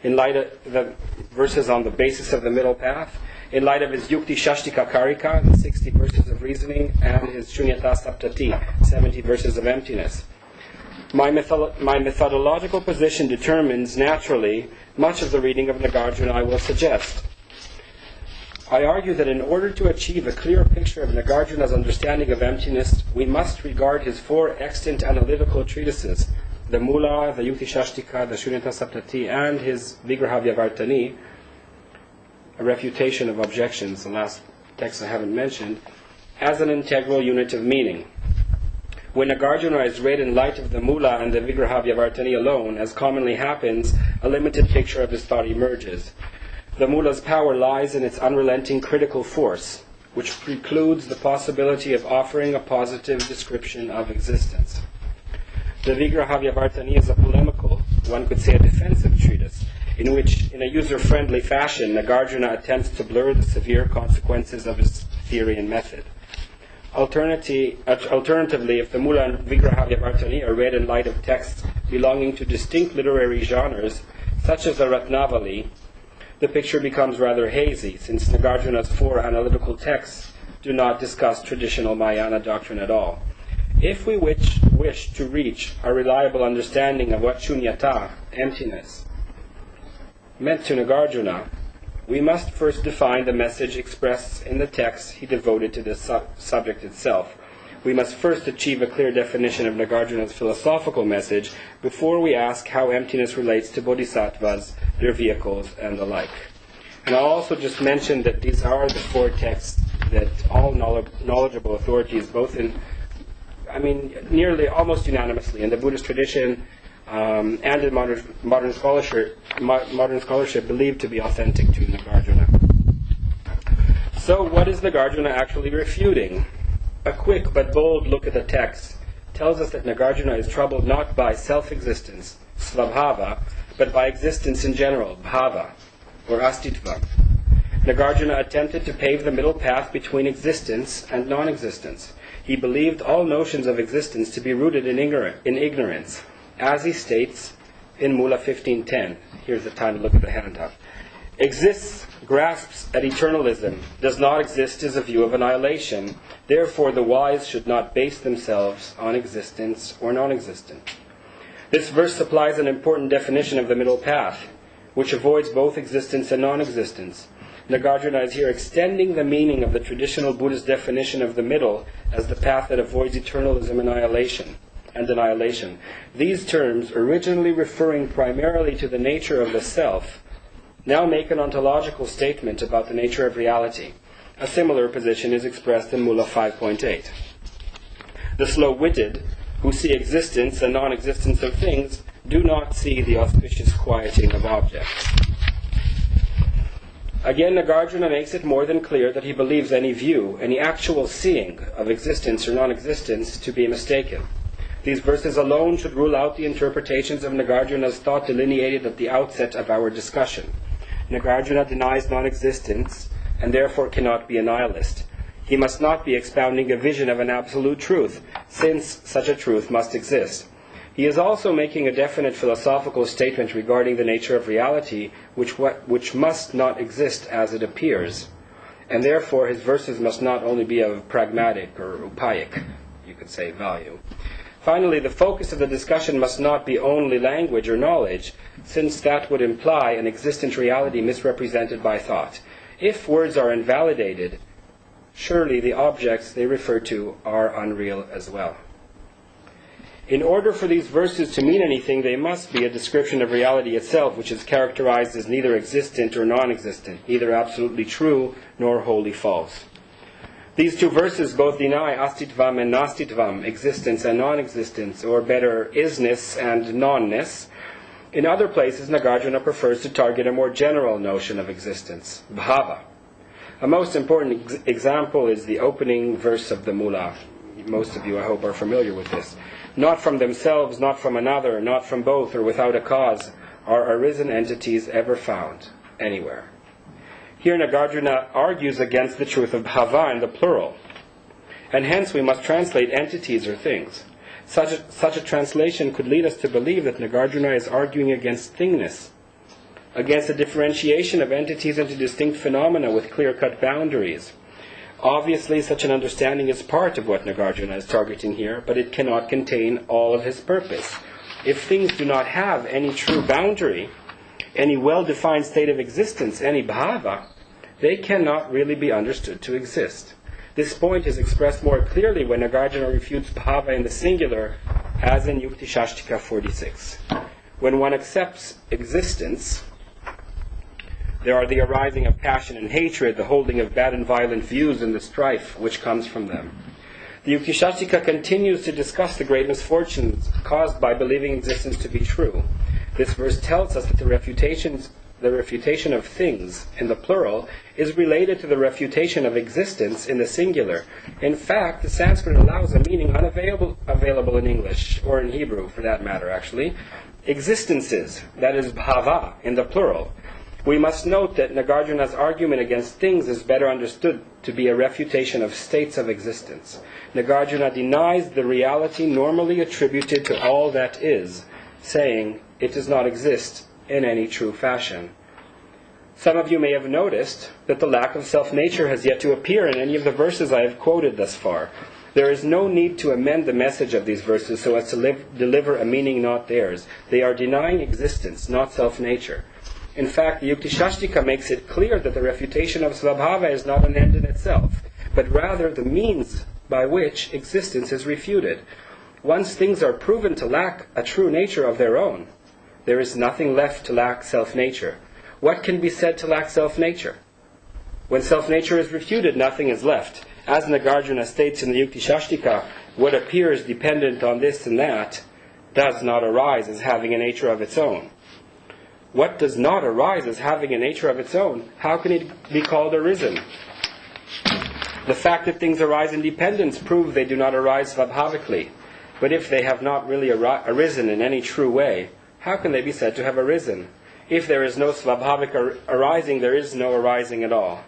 S6: in light of the verses on the basis of the middle path, in light of his Yukti Shashtika Karika, the 60 verses of reasoning, and his Shunyata Saptati, 70 verses of emptiness. My methodological position determines, naturally, much of the reading of Nagarjuna I will suggest. I argue that in order to achieve a clear picture of Nagarjuna's understanding of emptiness, we must regard his 4 extant analytical treatises, the Mula, the Yukti Shashtika, the Shunyata Saptati, and his Vigraha Vyavartani, a refutation of objections, the last text I haven't mentioned, as an integral unit of meaning. When Nagarjuna is read in light of the Mula and the Vigraha Vyavartani alone, as commonly happens, a limited picture of his thought emerges. The Mula's power lies in its unrelenting critical force, which precludes the possibility of offering a positive description of existence. The Vigraha Vyavartani is a polemical, one could say a defensive treatise, in which, in a user-friendly fashion, Nagarjuna attempts to blur the severe consequences of his theory and method. Alternatively, if the Mula and Vigraha Vyavartani are read in light of texts belonging to distinct literary genres, such as the Ratnavali, the picture becomes rather hazy, since Nagarjuna's 4 analytical texts do not discuss traditional Mahayana doctrine at all. If we wish to reach a reliable understanding of what shunyata, emptiness, meant to Nagarjuna, we must first define the message expressed in the text he devoted to this subject itself. We must first achieve a clear definition of Nagarjuna's philosophical message before we ask how emptiness relates to bodhisattvas, their vehicles, and the like. And I'll also just mention that these are the 4 texts that all knowledgeable authorities, nearly almost unanimously in the Buddhist tradition, and in modern scholarship, believed to be authentic to Nagarjuna. So, what is Nagarjuna actually refuting? A quick but bold look at the text tells us that Nagarjuna is troubled not by self-existence, svabhava, but by existence in general, bhava, or astitva. Nagarjuna attempted to pave the middle path between existence and non-existence. He believed all notions of existence to be rooted in ignorance, as he states in Mula 15.10. Here's the time to look at the handout. exists, grasps at eternalism, does not exist is a view of annihilation. Therefore, the wise should not base themselves on existence or non-existence. This verse supplies an important definition of the middle path, which avoids both existence and non-existence. Nagarjuna is here extending the meaning of the traditional Buddhist definition of the middle as the path that avoids eternalism and annihilation. These terms, originally referring primarily to the nature of the self, now make an ontological statement about the nature of reality. A similar position is expressed in Mula 5.8. The slow-witted, who see existence and non-existence of things, do not see the auspicious quieting of objects. Again, Nagarjuna makes it more than clear that he believes any view, any actual seeing of existence or non-existence to be mistaken. These verses alone should rule out the interpretations of Nagarjuna's thought delineated at the outset of our discussion. Nagarjuna denies non-existence and therefore cannot be a nihilist. He must not be expounding a vision of an absolute truth, since such a truth must exist. He is also making a definite philosophical statement regarding the nature of reality, which must not exist as it appears, and therefore his verses must not only be of pragmatic or upaic, you could say, value. Finally, the focus of the discussion must not be only language or knowledge, since that would imply an existent reality misrepresented by thought. If words are invalidated, surely the objects they refer to are unreal as well. In order for these verses to mean anything, they must be a description of reality itself, which is characterized as neither existent or non-existent, neither absolutely true nor wholly false. These two verses both deny astitvam and nastitvam, existence and non-existence, or better, isness and nonness. In other places, Nagarjuna prefers to target a more general notion of existence, bhava. A most important example is the opening verse of the Mula. Most of you, I hope, are familiar with this. Not from themselves, not from another, not from both, or without a cause, are arisen entities ever found anywhere. Here Nagarjuna argues against the truth of bhava in the plural, and hence we must translate entities or things. Such a translation could lead us to believe that Nagarjuna is arguing against thingness, against the differentiation of entities into distinct phenomena with clear-cut boundaries. Obviously, such an understanding is part of what Nagarjuna is targeting here, but it cannot contain all of his purpose. If things do not have any true boundary, any well-defined state of existence, any bhava, they cannot really be understood to exist. This point is expressed more clearly when Nagarjuna refutes bhava in the singular, as in Yuktishashtika 46. When one accepts existence, there are the arising of passion and hatred, the holding of bad and violent views, and the strife which comes from them. The Yuktishashtika continues to discuss the great misfortunes caused by believing existence to be true. This verse tells us that the refutation of things in the plural is related to the refutation of existence in the singular. In fact, the Sanskrit allows a meaning unavailable in English, or in Hebrew for that matter actually. Existences, that is bhava, in the plural. We must note that Nagarjuna's argument against things is better understood to be a refutation of states of existence. Nagarjuna denies the reality normally attributed to all that is, saying it does not exist in any true fashion. Some of you may have noticed that the lack of self-nature has yet to appear in any of the verses I have quoted thus far. There is no need to amend the message of these verses so as to deliver a meaning not theirs. They are denying existence, not self-nature. In fact, the Yuktishashtika makes it clear that the refutation of svabhava is not an end in itself, but rather the means by which existence is refuted. Once things are proven to lack a true nature of their own, there is nothing left to lack self-nature. What can be said to lack self-nature? When self-nature is refuted, nothing is left. As Nagarjuna states in the Yuktishashtika, what appears dependent on this and that does not arise as having a nature of its own. What does not arise as having a nature of its own, how can it be called arisen? The fact that things arise in dependence proves they do not arise svabhavically. But if they have not really arisen in any true way, how can they be said to have arisen? If there is no svabhavic arising, there is no arising at all.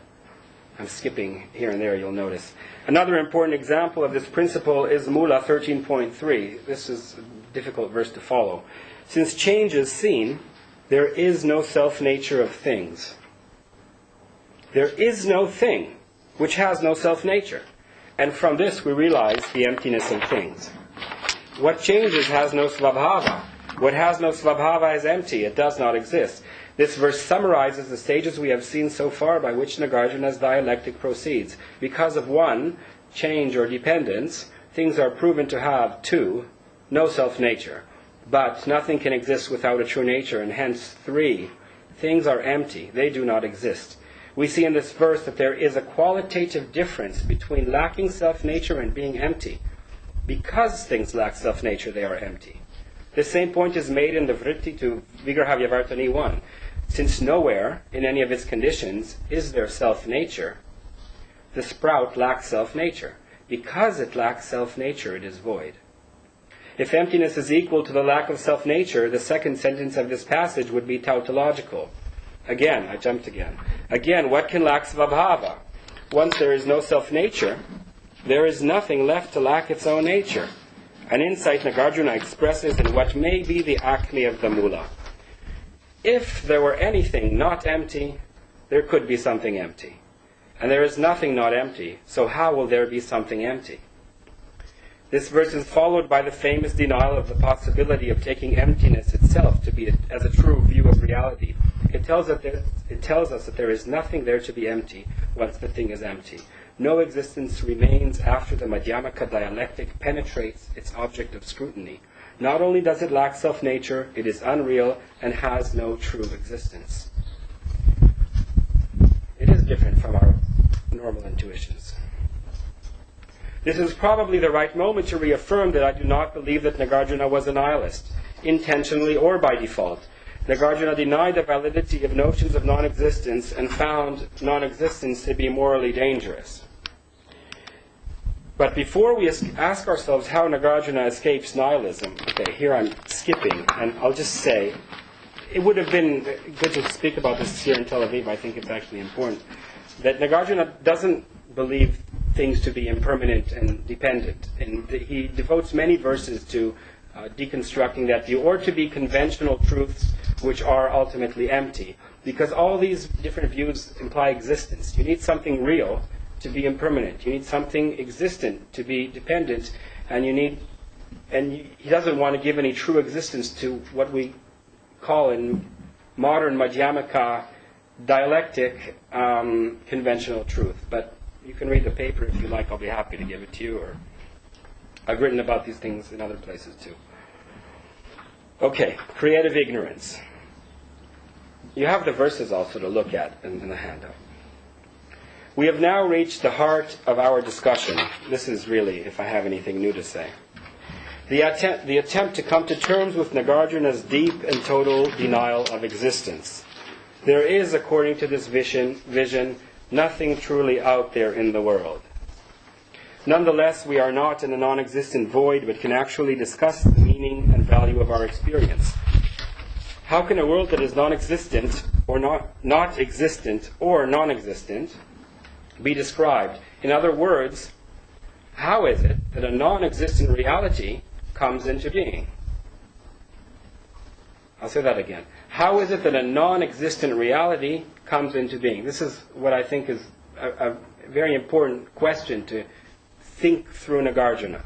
S6: I'm skipping here and there, you'll notice. Another important example of this principle is Mula 13.3. This is a difficult verse to follow. Since change is seen, there is no self-nature of things. There is no thing which has no self-nature. And from this we realize the emptiness of things. What changes has no svabhava. What has no svabhava is empty. It does not exist. This verse summarizes the stages we have seen so far by which Nagarjuna's dialectic proceeds. Because of 1, change or dependence, things are proven to have 2, no self-nature. But nothing can exist without a true nature, and hence 3, things are empty. They do not exist. We see in this verse that there is a qualitative difference between lacking self-nature and being empty. Because things lack self-nature, they are empty. The same point is made in the Vritti to Vigraha Vyavartani 1. Since nowhere, in any of its conditions, is there self-nature, the sprout lacks self-nature. Because it lacks self-nature, it is void. If emptiness is equal to the lack of self-nature, the second sentence of this passage would be tautological. Again, I jumped again. Again, what can lack svabhava? Once there is no self-nature, there is nothing left to lack its own nature. An insight Nagarjuna expresses in what may be the acme of the mula. If there were anything not empty, there could be something empty. And there is nothing not empty, so how will there be something empty? This verse is followed by the famous denial of the possibility of taking emptiness itself to be as a true view of reality. It tells us that there is nothing there to be empty once the thing is empty. No existence remains after the Madhyamaka dialectic penetrates its object of scrutiny. Not only does it lack self-nature, it is unreal and has no true existence. It is different from our normal intuitions. This is probably the right moment to reaffirm that I do not believe that Nagarjuna was a nihilist, intentionally or by default. Nagarjuna denied the validity of notions of non-existence and found non-existence to be morally dangerous. But before we ask ourselves how Nagarjuna escapes nihilism, okay, here I'm skipping, and I'll just say, it would have been good to speak about this here in Tel Aviv. I think it's actually important, that Nagarjuna doesn't believe things to be impermanent and dependent. And he devotes many verses to deconstructing that view, or to be conventional truths which are ultimately empty. Because all these different views imply existence. You need something real to be impermanent. You need something existent to be dependent. And he doesn't want to give any true existence to what we call in modern Madhyamaka dialectic conventional truth. But you can read the paper if you like. I'll be happy to give it to you. Or I've written about these things in other places too. Okay, creative ignorance. You have the verses also to look at in the handout. We have now reached the heart of our discussion. This is really, if I have anything new to say. The attempt to come to terms with Nagarjuna's deep and total denial of existence. There is, according to this vision, nothing truly out there in the world. Nonetheless, we are not in a non-existent void, but can actually discuss the meaning and value of our experience. How can a world that is non-existent or not existent or non-existent be described? In other words, how is it that a non-existent reality comes into being? I'll say that again. How is it that a non-existent reality comes into being? This is what I think is a very important question to think through Nagarjuna.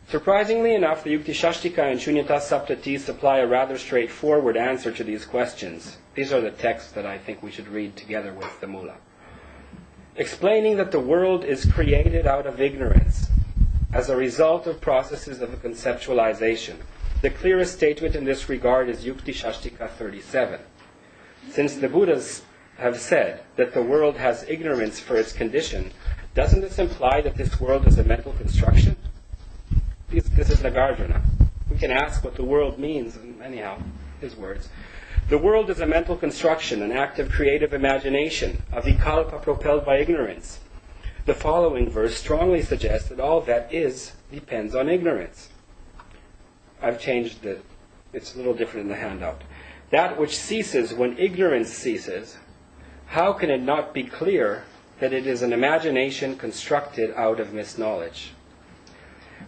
S6: Surprisingly enough, the Yukti Shashtika and Shunyata Saptati supply a rather straightforward answer to these questions. These are the texts that I think we should read together with the Mula. Explaining that the world is created out of ignorance as a result of processes of conceptualization. The clearest statement in this regard is Yukti Shashtika 37. Since the Buddhas have said that the world has ignorance for its condition, doesn't this imply that this world is a mental construction? This is Nagarjuna. We can ask what the world means, and anyhow, his words. The world is a mental construction, an act of creative imagination, a vikalpa propelled by ignorance. The following verse strongly suggests that all that is depends on ignorance. I've changed it. It's a little different in the handout. That which ceases when ignorance ceases, how can it not be clear that it is an imagination constructed out of misknowledge?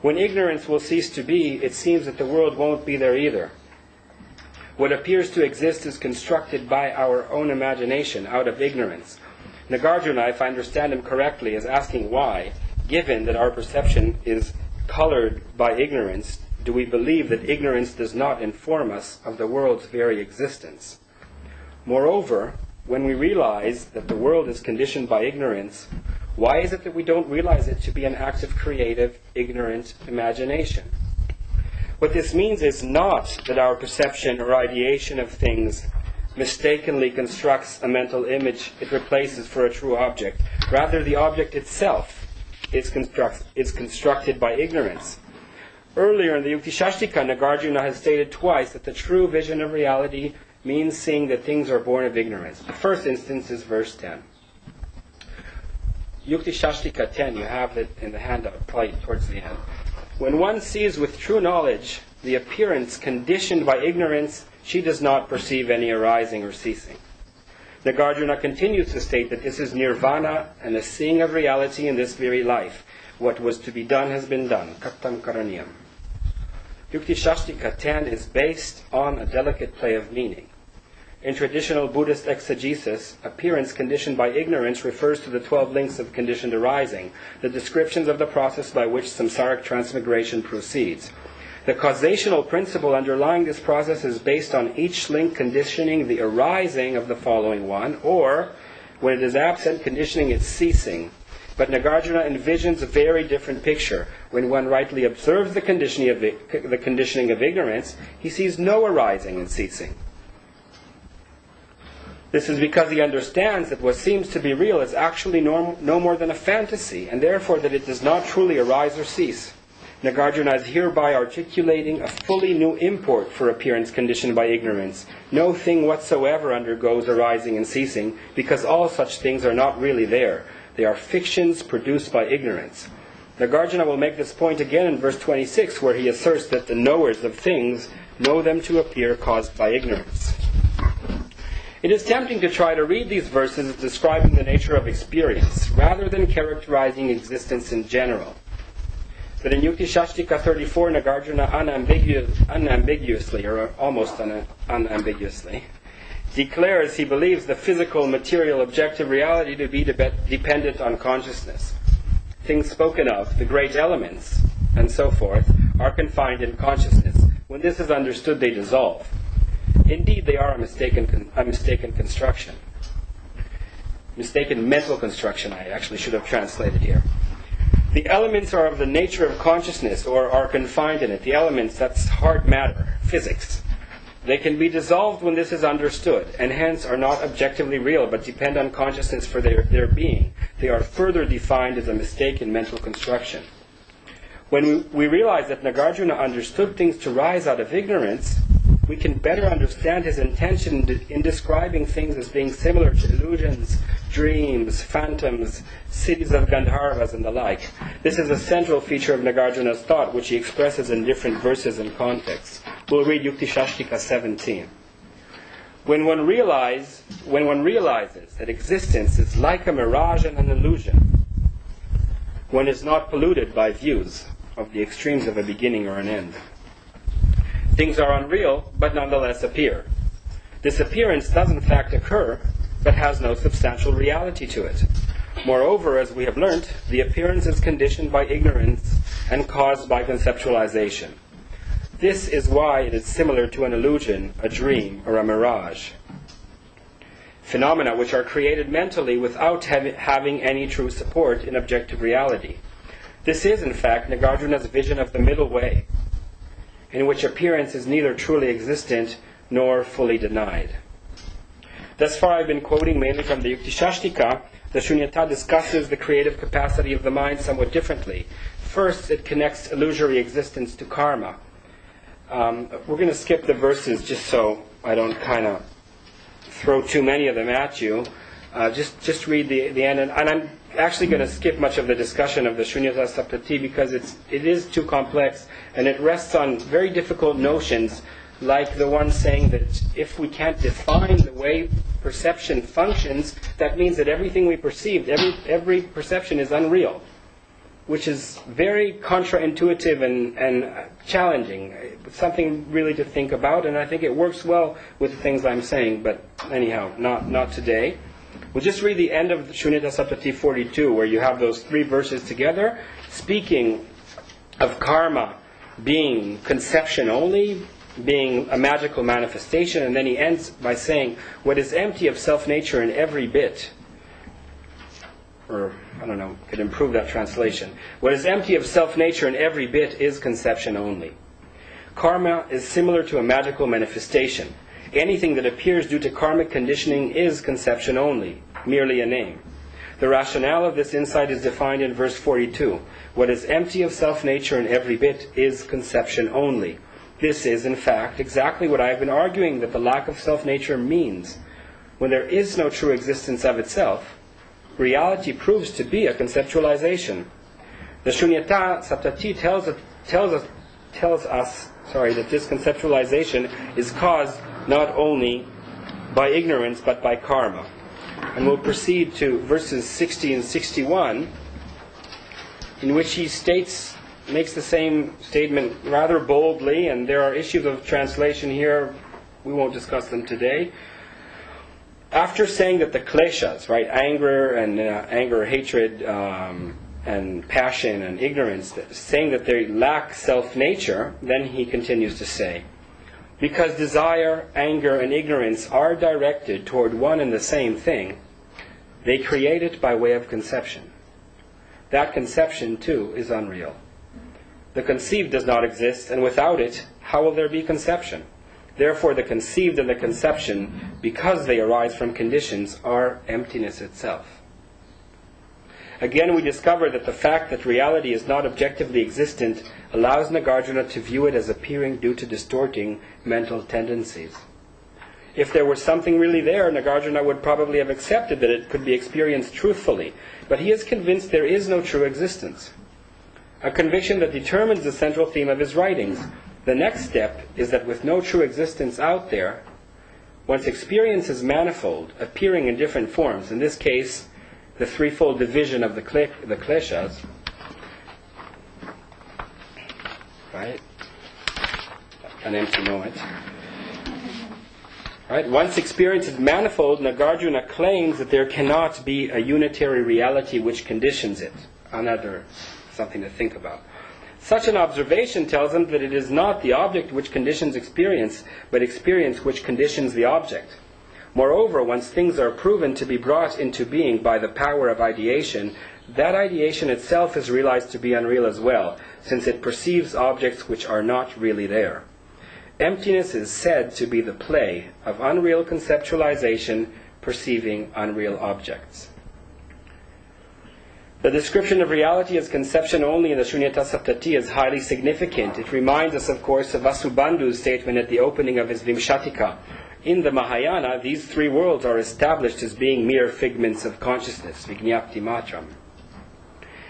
S6: When ignorance will cease to be, it seems that the world won't be there either. What appears to exist is constructed by our own imagination, out of ignorance. Nagarjuna, if I understand him correctly, is asking why, given that our perception is colored by ignorance, do we believe that ignorance does not inform us of the world's very existence? Moreover, when we realize that the world is conditioned by ignorance, why is it that we don't realize it to be an act of creative, ignorant imagination? What this means is not that our perception or ideation of things mistakenly constructs a mental image it replaces for a true object. Rather, the object itself is constructed by ignorance. Earlier in the Yuktishastika, Nagarjuna has stated twice that the true vision of reality means seeing that things are born of ignorance. The first instance is verse 10. Yuktishastika 10, you have it in the handout, probably towards the end. When one sees with true knowledge the appearance conditioned by ignorance, she does not perceive any arising or ceasing. Nagarjuna continues to state that this is nirvana and the seeing of reality in this very life. What was to be done has been done. Kartam karaniyam. Yuktishastika 10 is based on a delicate play of meaning. In traditional Buddhist exegesis, appearance conditioned by ignorance refers to the 12 links of conditioned arising, the descriptions of the process by which samsaric transmigration proceeds. The causational principle underlying this process is based on each link conditioning the arising of the following one, or, when it is absent, conditioning its ceasing. But Nagarjuna envisions a very different picture. When one rightly observes the conditioning of ignorance, he sees no arising and ceasing. This is because he understands that what seems to be real is actually no more than a fantasy, and therefore that it does not truly arise or cease. Nagarjuna is hereby articulating a fully new import for appearance conditioned by ignorance. No thing whatsoever undergoes arising and ceasing, because all such things are not really there. They are fictions produced by ignorance. Nagarjuna will make this point again in verse 26, where he asserts that the knowers of things know them to appear caused by ignorance. It is tempting to try to read these verses as describing the nature of experience, rather than characterizing existence in general. But in Yuktishastika 34, Nagarjuna unambiguously, or almost unambiguously, declares he believes the physical, material, objective reality to be dependent on consciousness. Things spoken of, the great elements, and so forth, are confined in consciousness. When this is understood, they dissolve. Indeed, they are a mistaken construction. Mistaken mental construction, I actually should have translated here. The elements are of the nature of consciousness, or are confined in it. The elements, that's hard matter, physics. They can be dissolved when this is understood, and hence are not objectively real, but depend on consciousness for their being. They are further defined as a mistaken mental construction. When we realize that Nagarjuna understood things to rise out of ignorance, we can better understand his intention in describing things as being similar to illusions, dreams, phantoms, cities of Gandharvas, and the like. This is a central feature of Nagarjuna's thought, which he expresses in different verses and contexts. We'll read Yuktishastika 17. When one realizes that existence is like a mirage and an illusion, one is not polluted by views of the extremes of a beginning or an end. Things are unreal, but nonetheless appear. This appearance does in fact occur, but has no substantial reality to it. Moreover, as we have learnt, the appearance is conditioned by ignorance and caused by conceptualization. This is why it is similar to an illusion, a dream, or a mirage. Phenomena which are created mentally without having any true support in objective reality. This is, in fact, Nagarjuna's vision of the middle way, in which appearance is neither truly existent nor fully denied. Thus far I've been quoting mainly from the Yuktishastika. The Shunyata discusses the creative capacity of the mind somewhat differently. First, it connects illusory existence to karma. We're going to skip the verses just so I don't kind of throw too many of them at you. Just read the end. And I'm actually going to skip much of the discussion of the Shunyata Saptati because it is too complex and it rests on very difficult notions, like the one saying that if we can't define the way perception functions, that means that everything we perceive, every perception is unreal. which is very counterintuitive and challenging. It's something really to think about, and I think it works well with the things I'm saying, but anyhow, not today. We'll just read the end of Shunyata Saptati 42, where you have those 3 verses together, speaking of karma being conception only, being a magical manifestation, and then he ends by saying, what is empty of self-nature in every bit, or, I don't know, could improve that translation. What is empty of self-nature in every bit is conception only. Karma is similar to a magical manifestation. Anything that appears due to karmic conditioning is conception only, merely a name. The rationale of this insight is defined in verse 42. What is empty of self-nature in every bit is conception only. This is, in fact, exactly what I have been arguing that the lack of self-nature means. When there is no true existence of itself, reality proves to be a conceptualization. The Shunyata Saptati tells us that this conceptualization is caused not only by ignorance but by karma. And we'll proceed to verses 60 and 61, in which he makes the same statement rather boldly, and there are issues of translation here. We won't discuss them today. After saying that the kleshas, right, anger, hatred, and passion and ignorance, saying that they lack self-nature, then he continues to say, because desire, anger, and ignorance are directed toward one and the same thing, they create it by way of conception. That conception, too, is unreal. The conceived does not exist, and without it, how will there be conception? Therefore, the conceived and the conception, because they arise from conditions, are emptiness itself. Again, we discover that the fact that reality is not objectively existent allows Nagarjuna to view it as appearing due to distorting mental tendencies. If there were something really there, Nagarjuna would probably have accepted that it could be experienced truthfully, but he is convinced there is no true existence. A conviction that determines the central theme of his writings. The next step is that with no true existence out there, one's experience is manifold, appearing in different forms. In this case, the threefold division of the kleshas, right? An empty moment. Right? Once experience is manifold, Nagarjuna claims that there cannot be a unitary reality which conditions it. Another something to think about. Such an observation tells him that it is not the object which conditions experience, but experience which conditions the object. Moreover, once things are proven to be brought into being by the power of ideation, that ideation itself is realized to be unreal as well, since it perceives objects which are not really there. Emptiness is said to be the play of unreal conceptualization perceiving unreal objects. The description of reality as conception only in the Shunyata Saptati is highly significant. It reminds us, of course, of Vasubandhu's statement at the opening of his Vimshatika. In the Mahayana, these 3 worlds are established as being mere figments of consciousness, Vijñapti Matram.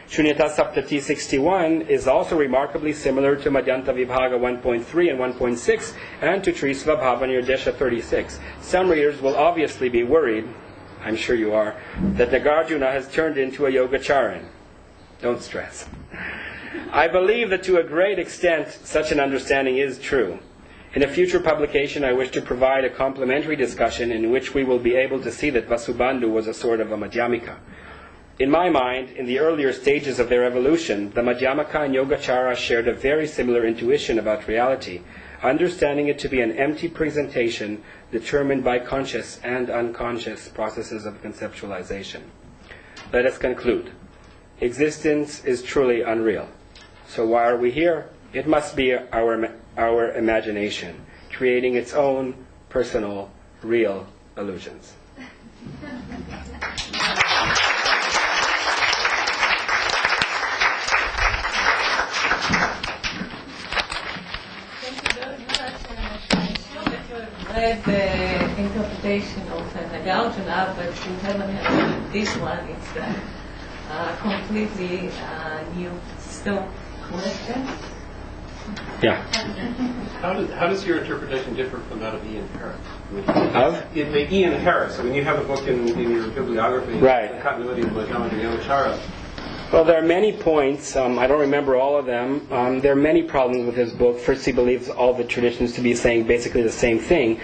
S6: Shunyata Saptati 61 is also remarkably similar to Madhyanta Vibhaga 1.3 and 1.6 and to Trisva Bhava Nirdesha 36. Some readers will obviously be worried, I'm sure you are, that Nagarjuna has turned into a Yogacharan. Don't stress. I believe that to a great extent such an understanding is true. In a future publication I wish to provide a complementary discussion in which we will be able to see that Vasubandhu was a sort of a Madhyamika. In my mind, in the earlier stages of their evolution, the Madhyamaka and Yogacara shared a very similar intuition about reality, understanding it to be an empty presentation determined by conscious and unconscious processes of conceptualization. Let us conclude. Existence is truly unreal. So why are we here? It must be our imagination, creating its own personal, real illusions.
S1: Read the interpretation of Nagarjuna, but you haven't heard this one. It's completely new. Still question?
S6: Yeah.
S3: How does your interpretation differ from that of Ian Harris?
S6: Of?
S3: Ian Harris. When you have a book in your bibliography,
S6: Right.
S3: The Continuity of Madhyamaka and Yogacara,
S6: Well, there are many points. I don't remember all of them. There are many problems with his book. First, he believes all the traditions to be saying basically the same thing,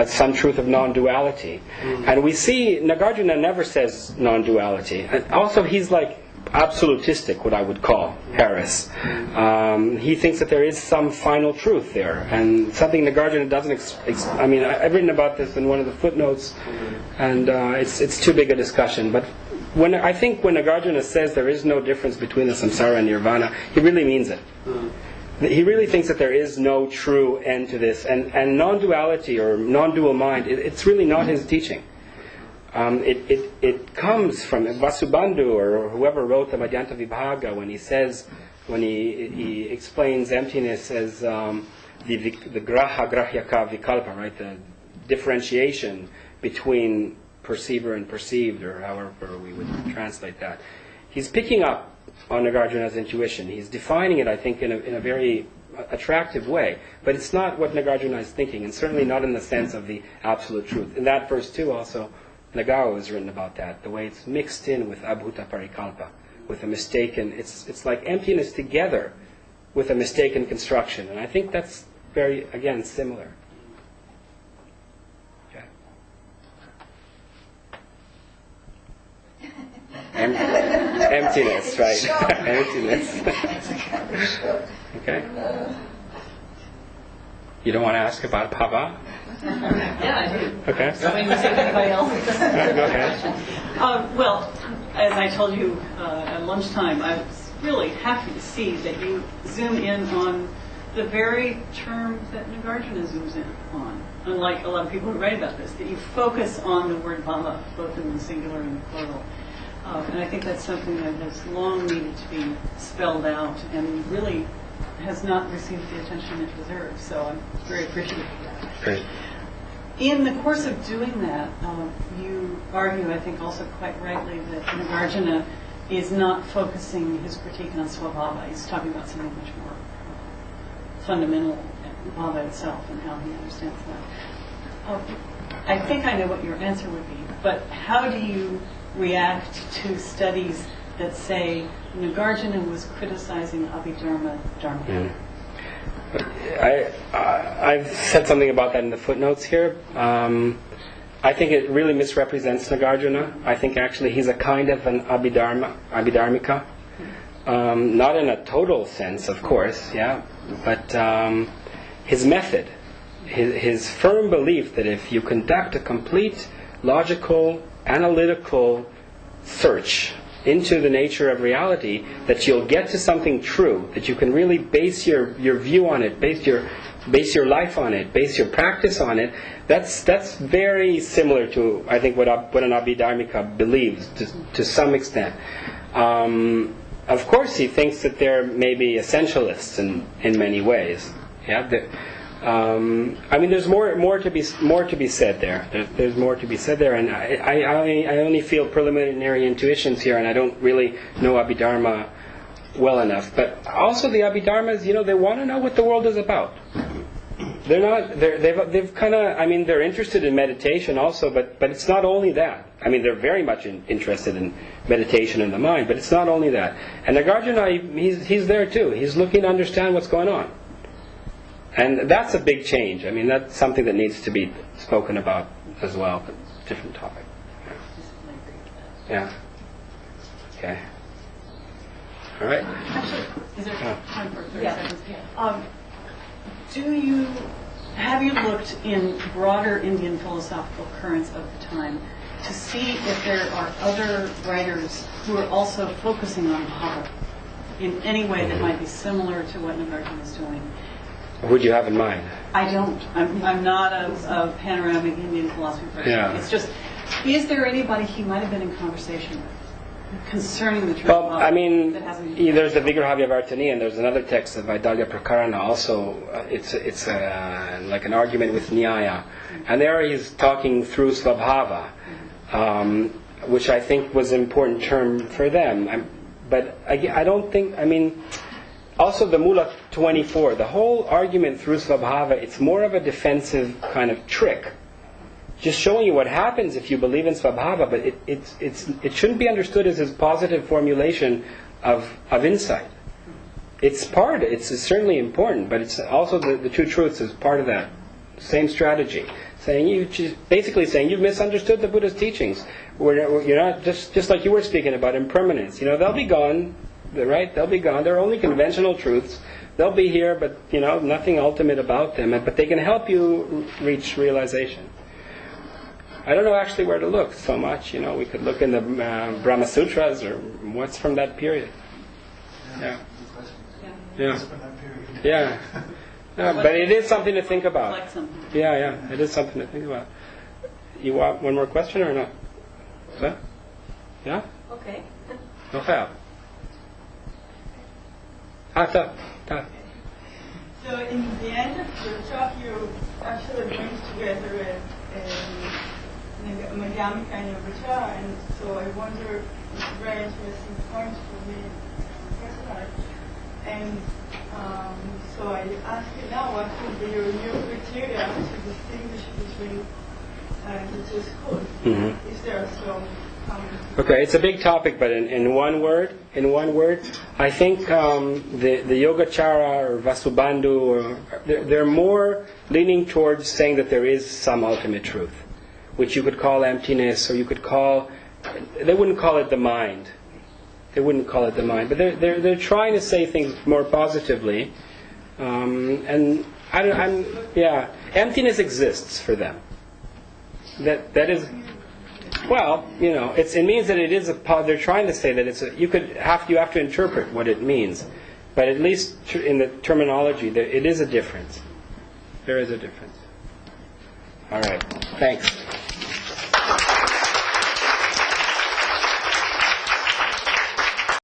S6: some truth of non-duality. And we see Nagarjuna never says non-duality. And also, he's like absolutistic, what I would call Harris. He thinks that there is some final truth there, and something Nagarjuna doesn't. I mean, I've written about this in one of the footnotes, and it's too big a discussion. But I think when Nagarjuna says there is no difference between the samsara and nirvana, he really means it. He really thinks that there is no true end to this, and non-duality or non-dual mind. It's really not his teaching. It comes from Vasubandhu or whoever wrote the Madhyanta Vibhaga when he explains emptiness as the graha grahyaka vikalpa, right? The differentiation between perceiver and perceived, or however we would translate that. He's picking up on Nagarjuna's intuition. He's defining it, I think, in a very attractive way. But it's not what Nagarjuna is thinking, and certainly not in the sense of the absolute truth. In that verse too, also, Nagawa has written about that, the way it's mixed in with abhuta parikalpa, with a mistaken, it's like emptiness together with a mistaken construction. And I think that's very, again, similar. Okay. Emptiness, right? Emptiness. Okay. You don't want to ask about Bhava?
S5: Yeah, I do.
S6: Okay.
S5: I mean, see if anybody else.
S6: Go ahead.
S5: Well, as I told you at lunchtime, I was really happy to see that you zoom in on the very term that Nagarjuna zooms in on. Unlike a lot of people who write about this, that you focus on the word bhava, both in the singular and the plural. And I think that's something that has long needed to be spelled out and really has not received the attention it deserves. So I'm very appreciative of that.
S6: Great.
S5: In the course of doing that, you argue, I think also quite rightly, that Nagarjuna is not focusing his critique on Swabhava. He's talking about something much more fundamental, Bhava itself, and how he understands that. I think I know what your answer would be, but how do you react to studies that say Nagarjuna was criticizing Abhidharma Dharma?
S6: I've said something about that in the footnotes here. I think it really misrepresents Nagarjuna. I think actually he's a kind of an Abhidharmika. Not in a total sense, of course, yeah, but his method, his firm belief that if you conduct a complete, logical, analytical search into the nature of reality, that you'll get to something true, that you can really base your view on it, base your life on it, base your practice on it. That's very similar to, I think, what an Abhidharmika believes to some extent. Of course, he thinks that they're maybe essentialists in many ways. Yeah. I mean, there's more to be said there. There's more to be said there, and I only feel preliminary intuitions here, and I don't really know Abhidharma well enough. But also the Abhidharmas, they want to know what the world is about. They've kind of, I mean, they're interested in meditation also, but it's not only that. I mean, they're very much interested in meditation in the mind, but it's not only that. And Nagarjuna, he's there too. He's looking to understand what's going on. And that's a big change. I mean, that's something that needs to be spoken about as well, but different topic. Yeah. Okay. All right.
S5: Actually, is there time for 30 seconds?
S1: Yeah.
S5: Have you looked in broader Indian philosophical currents of the time to see if there are other writers who are also focusing on bhava in any way that might be similar to what Nagarjuna is doing?
S6: Who do you have in mind?
S5: I don't. I'm not a panoramic Indian philosophy person.
S6: Yeah.
S5: It's just, is there anybody he might have been in conversation with concerning the truth?
S6: Well, I mean,
S5: that hasn't
S6: there's the Vigrahavya Vartani, and there's another text of Vaidalya Prakarana also. It's like an argument with Nyaya. And there he's talking through Svabhava, which I think was an important term for them. But I don't think, I mean, also the Mula 24, the whole argument through Svabhava, it's more of a defensive kind of trick just showing you what happens if you believe in Svabhava, but it shouldn't be understood as his positive formulation of insight. It's certainly important, but it's also the two truths is part of that same strategy. Basically saying you've misunderstood the Buddha's teachings. You're not just like you were speaking about impermanence. They'll be gone, right? They'll be gone. They're only conventional truths. They'll be here, but nothing ultimate about them. But they can help you reach realization. I don't know actually where to look so much. We could look in the Brahma Sutras or what's from that period. Yeah. Yeah. But it is something to think about.
S5: Like something.
S6: Yeah, it is something to think about. You want one more question or not? Huh? Yeah?
S1: Okay.
S6: Okay.
S7: So in the end of your talk, you actually bring together a Madhyamika and Yogacara, and so I wonder, it's a very interesting point for me personally. And so I ask you now, what would be your new criteria to distinguish between the two schools?
S6: Mm-hmm.
S7: Is there some common?
S6: Okay, it's a big topic, but in one word, I think the Yogacara or Vasubandhu, they're more leaning towards saying that there is some ultimate truth, which you could call emptiness, or you could call. They wouldn't call it the mind. But they're trying to say things more positively, and emptiness exists for them. That is. Well, it means that it is they're trying to say that you have to interpret what it means, but at least in the terminology, it is a difference. There is a difference. All right. Thanks.